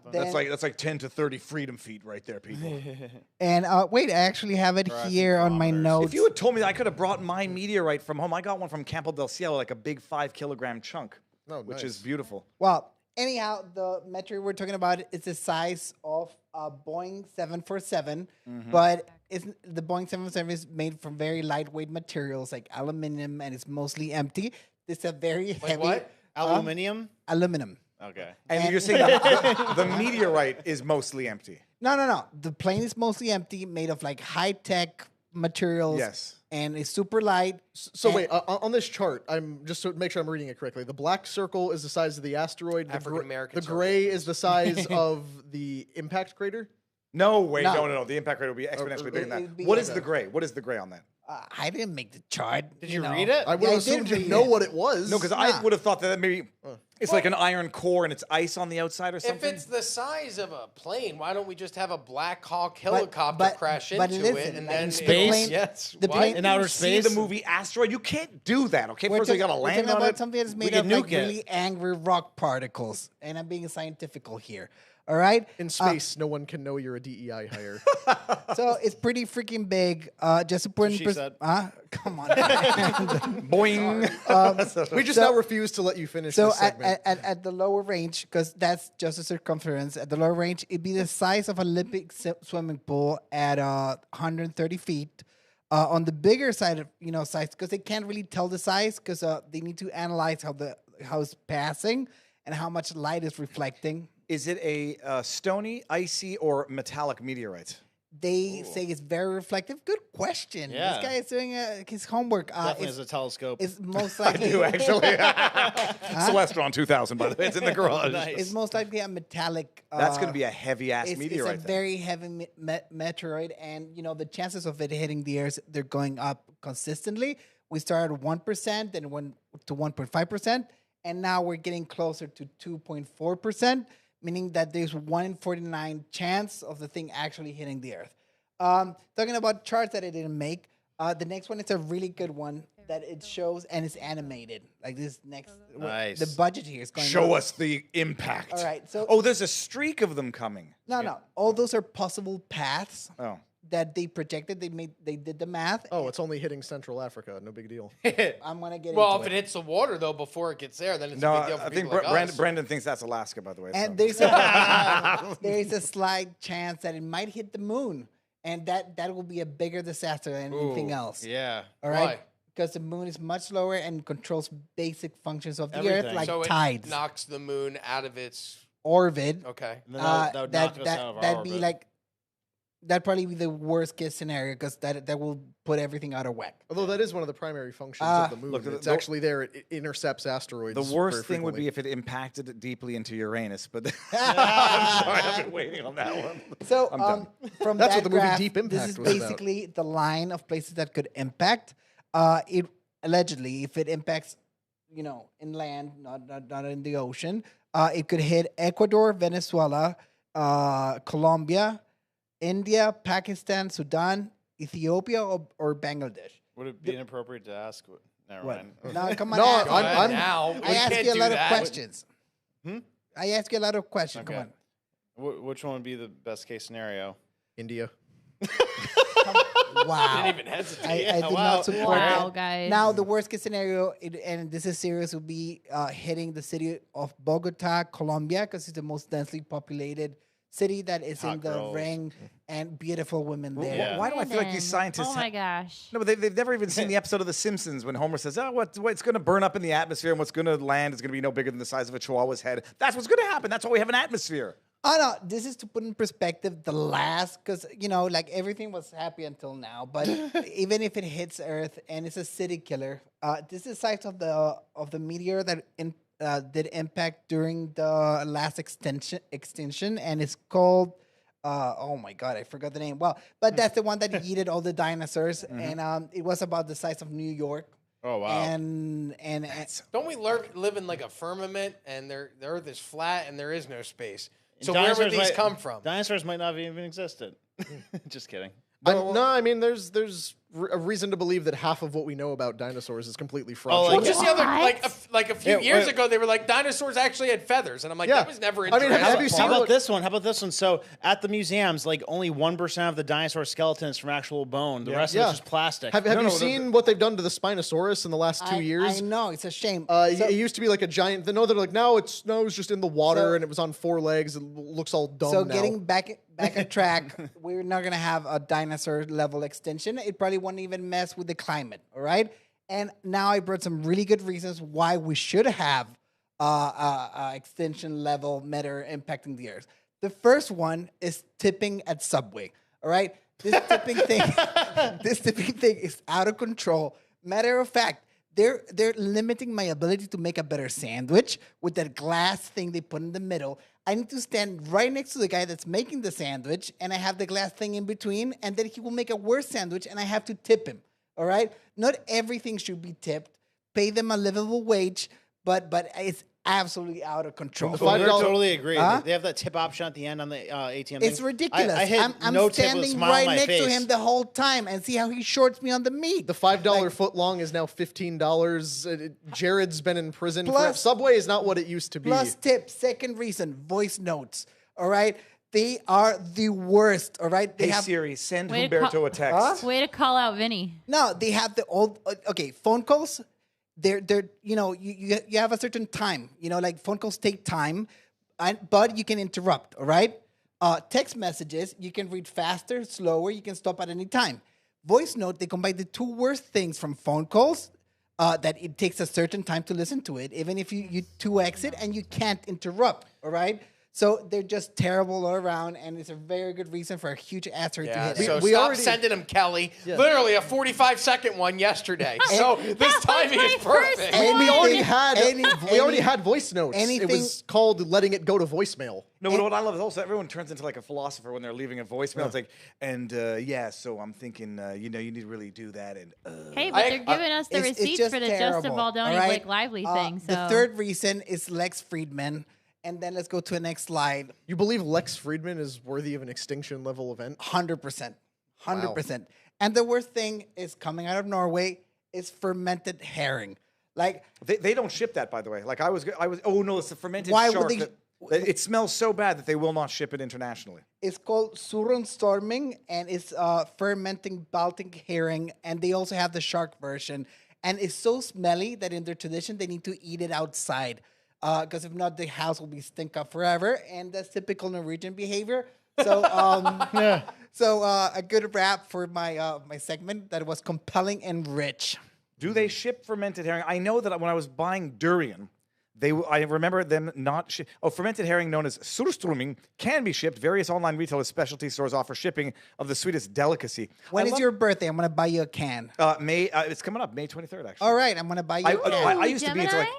something. That's like 10 to 30 freedom feet right there, people. And wait, I actually have it For us, here on my kilometers. notes. If you had told me that I could have brought my meteorite from home, I got one from Campo del Cielo, like a big 5-kilogram chunk, which is beautiful. Well, anyhow, the meteor we're talking about is the size of a Boeing 747, but the Boeing 777 is made from very lightweight materials like aluminum, and it's mostly empty. It's a very heavy what? Aluminium. Aluminum. Okay. And you're saying the meteorite is mostly empty. No. The plane is mostly empty, made of like high tech materials. Yes. And it's super light. So wait, on this chart, I'm just to make sure I'm reading it correctly. The black circle is the size of the asteroid. African American The circle. gray is the size of the impact crater. No, wait, No. no. The impact rate will be exponentially bigger than it'd be that. What is like the gray? What is the gray on that? I didn't make the chart. Did you know. read it? I would Yeah, have I did assumed you read know it. what it was. No, because I would have thought that maybe it's like an iron core and it's ice on the outside or If something. it's the size of a plane, why don't we just have a Black Hawk helicopter but- crash but into listen, it and like then in it'll- space, Yes. the what? plane- In outer See space. the movie Asteroid? You can't do that. Okay, first you gotta we're land talking on about it. something that's made can of like nuke it. really angry rock particles, and I'm being scientifical here. All right. in space, no one can know you're a DEI hire. So it's pretty freaking big. Just to put in she said. come on. Boing. We just So- now refuse to let you finish So this segment. at the lower range, because that's just a circumference, at the lower range, it'd be the size of an Olympic swimming pool at 130 feet. On the bigger side of size, because they can't really tell the size, because they need to analyze how it's passing and how much light is reflecting. Is it a stony, icy, or metallic meteorite? They say it's very reflective. Good question. Yeah. This guy is doing his homework. Definitely has a telescope. It's most I likely. do actually. Celestron 2000, by the way, it's in the garage. It's most likely a metallic. That's going to be a heavy ass It's meteorite. a then. very heavy meteoroid, and the chances of it hitting the Earth, they're going up consistently. We started at 1%, then went to 1.5%, and now we're getting closer to 2.4%, meaning that there's 1 in 49 chance of the thing actually hitting the Earth. Talking about charts that I didn't make, the next one is a really good one that it shows, and it's animated. Like this next, Nice. the budget here is going. Show up. us the impact. All right, so- oh, there's a streak of them coming. No. All those are possible paths Oh. that they projected. They did the math. Oh, it's only hitting Central Africa. No big deal. I'm gonna get Well, into if it hits the water though before it gets there, then it's No, a big deal for I think people like us. Brandon thinks that's Alaska, by the way. And so. there is a slight chance that it might hit the moon, and that will be a bigger disaster than anything else. Yeah. All right. Why? Because the moon is much lower and controls basic functions of the Earth, Everything. like So it tides, knocks the moon out of its. orbit. Okay. And then that would knock us out of our that'd be orbit. like that'd probably be the worst case scenario, because that will put everything out of whack. Although that is one of the primary functions of the moon. look, It's the- actually there. It intercepts asteroids. The very worst thing would frequently. be if it impacted it deeply into Uranus, but I'm sorry, I've been waiting on that one. So I'm done. from That's that what the movie graph, Deep this Impact is was about. basically the line of places that could impact. It allegedly, if it impacts, inland, not in the ocean, it could hit Ecuador, Venezuela, Colombia, India, Pakistan, Sudan, Ethiopia, or Bangladesh. Would it be inappropriate to ask? Never What? mind. No, come on. No, ask me. I'm- now. We I ask can't you a do lot that. of questions. I ask you a lot of questions. Okay. Come on. Which one would be the best case scenario? India. Wow. Didn't even hesitate. I did not support Wow, that. guys. Now, the worst case scenario, and this is serious, would be hitting the city of Bogota, Colombia, because it's the most densely populated city that is in Hot the girls. ring, and beautiful women there. Yeah. Why do I feel like these Brandon. scientists? Oh my gosh. No, but they've never even seen the episode of The Simpsons when Homer says, "Oh, what's going to burn up in the atmosphere and what's going to land is going to be no bigger than the size of a chihuahua's head." That's what's going to happen. That's why we have an atmosphere. Oh, no, this is to put in perspective the last, because, like everything was happy until now, but even if it hits Earth and it's a city killer, this is the size of the meteor that did impact during the last extinction, and it's called, oh my God, I forgot the name. Well, but that's the one that yeeted all the dinosaurs, and it was about the size of New York. Oh, wow. And Don't we live in like a firmament, and the Earth is flat, and there is no space? And So where would dinosaurs these might- come from? Dinosaurs might not have even existed. Just kidding. No, I mean there's a reason to believe that half of what we know about dinosaurs is completely Well, fraudulent. just the other, What? like a few years ago, they were like, dinosaurs actually had feathers. And I'm like, Yeah. that was never in I mean, have Jurassic you Park. seen How about what- this one? How about this one? So at the museums, like only 1% of the dinosaur skeleton is from actual bone. The rest of it's just plastic. Have you seen what they've done to the Spinosaurus in the last 2 years? I know, it's a shame. It used to be like a giant. They're like now it's just in the water and it was on 4 legs. It looks all dumb So now. getting back on track, we're not gonna have a dinosaur level extinction. It probably won't even mess with the climate. All right. And now I brought some really good reasons why we should have extinction level matter impacting the Earth. The first one is tipping at Subway. All right. This tipping thing is out of control. Matter of fact, they're limiting my ability to make a better sandwich with that glass thing they put in the middle. I need to stand right next to the guy that's making the sandwich, and I have the glass thing in between, and then he will make a worse sandwich, and I have to tip him. All right? Not everything should be tipped. Pay them a livable wage, but it's absolutely out of control. I totally agree. Huh? They have that tip option at the end on the ATM. It's thing. ridiculous. I hit I'm no tip with a standing smile on right my next to face. him the whole time and see how he shorts me on the meat. The $5 foot long is now $15. Jared's been in prison. Plus- Subway is not what it used to be. Plus tip, second reason, voice notes. All right? They are the worst. All right? They Hey have Siri, send Way to Humberto a text. Way to call out Vinny. No, they have the old okay, phone calls. They're you have a certain time. Like phone calls take time, but you can interrupt, all right? Text messages, you can read faster, slower, you can stop at any time. Voice note, they combine the two worst things from phone calls, that it takes a certain time to listen to it, even if you 2x it and you can't interrupt, all right? So they're just terrible all around, and it's a very good reason for a huge asteroid to Yeah, hit. so We stop already- sending them, Kelly. Literally a 45-second one yesterday. So this timing is perfect. Anything- we already had any- voice notes. anything- It was called letting it go to voicemail. No, but what I love is also everyone turns into like a philosopher when they're leaving a voicemail. It's like, and so I'm thinking, you need to really do that. And Hey, but they're giving us the It's receipts just for the terrible, Joseph Baldoni, all right? Blake Lively thing. So The third reason is Lex Friedman. And then let's go to the next slide. You believe Lex Friedman is worthy of an extinction level event? 100%. 100%. And the worst thing is coming out of Norway is fermented herring. Like, they don't ship that, by the way. Like I was. Oh no, it's the fermented Why would shark. they- It smells so bad that they will not ship it internationally. it's called surrenstorming, and it's fermenting Baltic herring. And they also have the shark version. And it's so smelly that in their tradition, they need to eat it outside. Because if not, the house will be stink up forever. And that's typical Norwegian behavior. So, a good wrap for my my segment that was compelling and rich. Do they ship fermented herring? I know that when I was buying durian, I remember them not ship. Oh, fermented herring known as surströmming can be shipped. Various online retailers, specialty stores offer shipping of the sweetest delicacy. When I is love- your birthday? I'm gonna buy you a can. May? It's coming up, May 23rd. Actually. All right, I'm gonna buy you I, a can. I used to be into like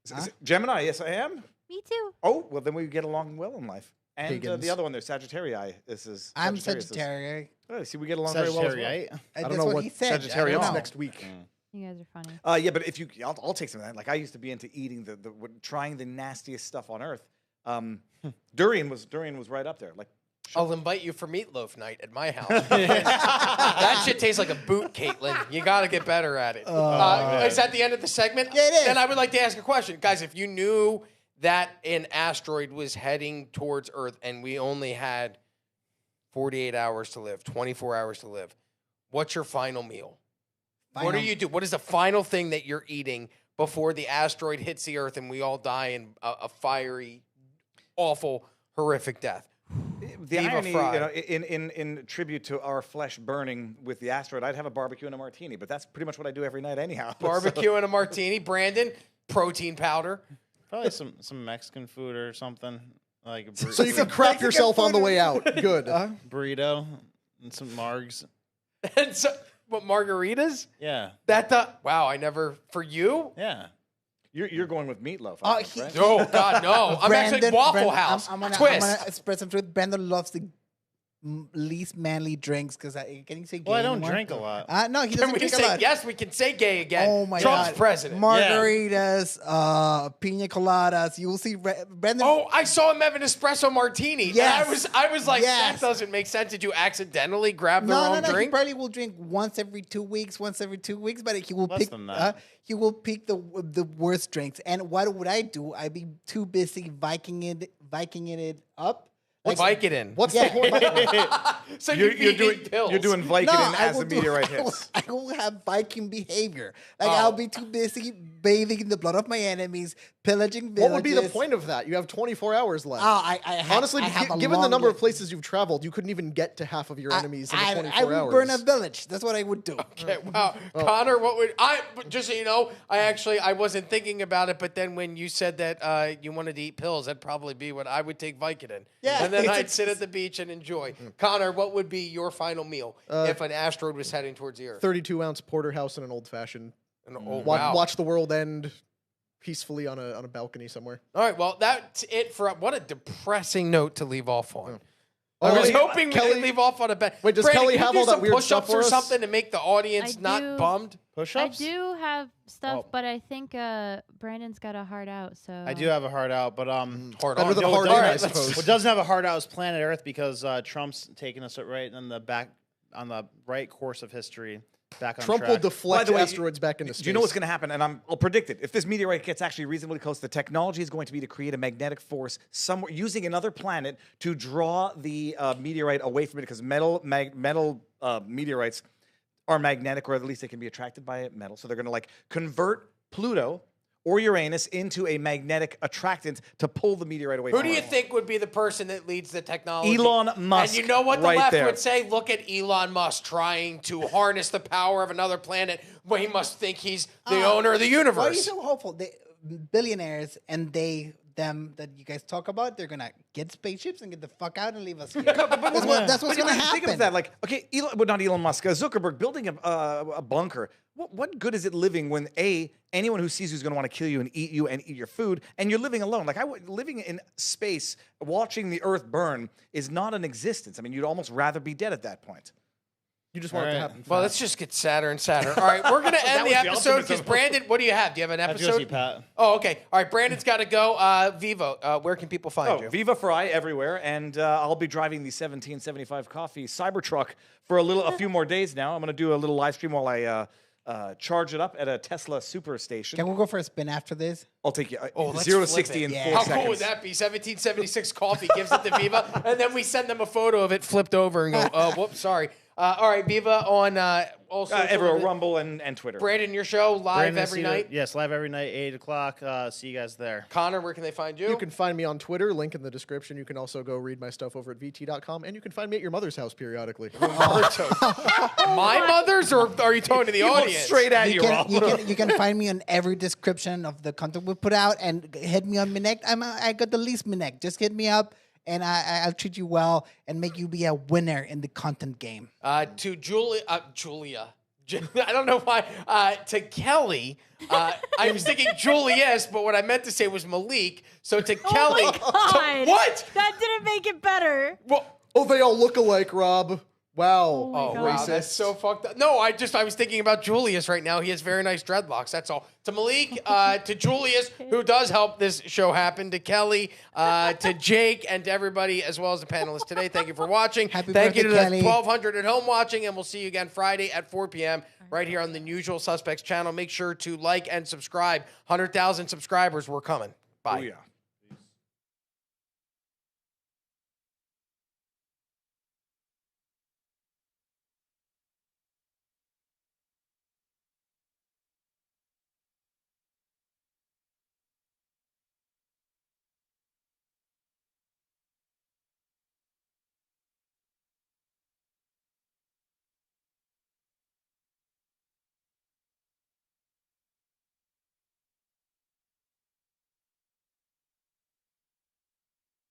Gemini? Gemini. Yes, I am. me too. Oh, well, then we get along well in life. And Pagans. the other one there, Sagittarii. This is. I'm Sagittarius. Sagittarius. Oh, see, we get along very well. As well. Sagittarius. That's don't know what what he said. I Sagittarius don't What's know. next week? You guys are funny. Yeah, but if you, I'll take some of that. Like I used to be into eating trying the nastiest stuff on earth. Durian was right up there. Like I'll invite you for meatloaf night at my house. That shit tastes like a boot, Caitlin. You got to get better at it. Is that the end of the segment? Yeah, it is. Then I would like to ask a question. Guys, if you knew that an asteroid was heading towards Earth and we only had 48 hours to live, 24 hours to live, what's your final meal? What do you do? What is the final thing that you're eating before the asteroid hits the Earth and we all die in a fiery, awful, horrific death? the Viva irony, Fry. in tribute to our flesh burning with the asteroid, I'd have a barbecue and a martini, but that's pretty much what I do every night anyhow. Barbecue and a martini. Brandon, protein powder. Probably some Mexican food or something like a So you can crap yourself on the way out. Good. burrito and some margs. And so, what, margaritas? Yeah, Wow, I never, for you? yeah. You're going with meatloaf, Oh, I think, right? Oh, God, no. I'm actually Waffle Brandon, House. I'm gonna Twist. spread some truth. Brandon loves the least manly drinks because can you say gay Well, I don't anymore? drink a lot. No, he Can doesn't we drink a say lot. yes? We can say gay again. Oh my Trump's God. president. Margaritas, pina coladas. You will see Brendan. Oh, I saw him have an espresso martini. Yes. And I was like, Yes. that doesn't make sense. Did you accidentally grab the No, wrong no. He drink? probably will drink once every 2 weeks, but he will Less pick. than that. He will pick the worst drinks. And what would I do? I'd be too busy Vikinging it up. Vicodin. What's Yeah. the point? So You're you'd be doing eating pills. you're doing Vicodin I as will a do- meteorite I will- hits. I will have Viking behavior. Like Oh. I'll be too busy bathing in the blood of my enemies, pillaging villages. What would be the point of that? You have 24 hours left. Oh, I have, Honestly, I have a given the number of long- places you've traveled, you couldn't even get to half of your enemies in the 24 I would hours. burn a village. That's what I would do. Okay, wow. Connor, what would just so you know, I wasn't thinking about it, but then when you said that you wanted to eat pills, that'd probably be what I would take Vicodin. Yeah. And then I'd sit at the beach and enjoy. Connor, what would be your final meal if an asteroid was heading towards the Earth? 32-ounce porterhouse and an old-fashioned. Oh, wow. Watch the world end peacefully on a balcony somewhere. All right, well, that's it for what a depressing note to leave off on. I Oh, was wait, hoping we Kelly- could leave off on a bet. Wait, does Brandon, Kelly can you have do all that some weird push-ups stuff for or us? something to make the audience I not do. bummed? Push-ups? I do have stuff, Oh. but I think Brandon's got a heart out. So I do have a heart out, but Hard Better on. than Yo, hard all on, right, I let's- suppose. what doesn't have a heart out is planet Earth because Trump's taking us right in the back on the right course of history. Back on Trump track. will deflect By the way, asteroids back into space. Do you know what's going to happen? And I'll predict it. If this meteorite gets actually reasonably close, the technology is going to be to create a magnetic force somewhere using another planet to draw the meteorite away from it because metal meteorites are magnetic, or at least they can be attracted by metal. So they're going to like convert Pluto or Uranus into a magnetic attractant to pull the meteorite away Who from do you Earth. think would be the person that leads the technology? Elon Musk. And you know what the right left there. would say? Look at Elon Musk trying to harness the power of another planet. Well, he must think he's the owner of the Why are you universe. so hopeful? Billionaires and them that you guys talk about, they're gonna get spaceships and get the fuck out and leave us here. That's what's But gonna think happen. of that, like, okay, not Elon Musk, Zuckerberg building a bunker. What good is it living when anyone who sees you's going to want to kill you and eat your food, and you're living alone? Like living in space, watching the Earth burn is not an existence. I mean, you'd almost rather be dead at that point. You just want it to happen. Well, let's just get sadder and sadder. All right, we're going to end the was the episode because optimism. Brandon, what do you have? Do you have an I have to go see episode? Pat. Oh, okay. All right, Brandon's got to go. Viva, where can people find you? Viva Fry everywhere, and I'll be driving the 1775 Coffee Cybertruck for a few more days now. I'm going to do a little live stream while I charge it up at a Tesla superstation. Can we go for a spin after this? I'll take you let's 0 to flip 60 it. in Yeah. 4 How seconds. cool would that be? 1776 Coffee gives it to Viva, and then we send them a photo of it flipped over and go, oh, whoops, sorry. All right, Viva on all social Everywhere, media. Rumble and Twitter. Brandon, your show live Brandon, every see you- night. Yes, live every night, 8 o'clock. See you guys there. Connor, where can they find you? You can find me on Twitter, link in the description. You can also go read my stuff over at vt.com, and you can find me at your mother's house periodically. My mother's, or are you talking to the audience? Straight at you, You Rob. can find me on every description of the content we put out and hit me on Minect. I got the least Minect. Just hit me up and I'll treat you well and make you be a winner in the content game. To Julia. I don't know why. To Kelly, I was thinking Julius, but what I meant to say was Malik. So to Kelly. Oh my God. What? That didn't make it better. Well, Oh, they all look alike, Rob. Wow. Oh my oh, God. wow, that's so fucked up. No, I was thinking about Julius right now. He has very nice dreadlocks. That's all. To Malik, to Julius, who does help this show happen, to Kelly, to Jake, and to everybody, as well as the panelists today. Thank you for watching. Happy Thank you to birthday, the Kelly. 1,200 at home watching, and we'll see you again Friday at 4 p.m. right here on the Usual Suspects channel. Make sure to like and subscribe. 100,000 subscribers. We're coming. Bye. Oh, yeah.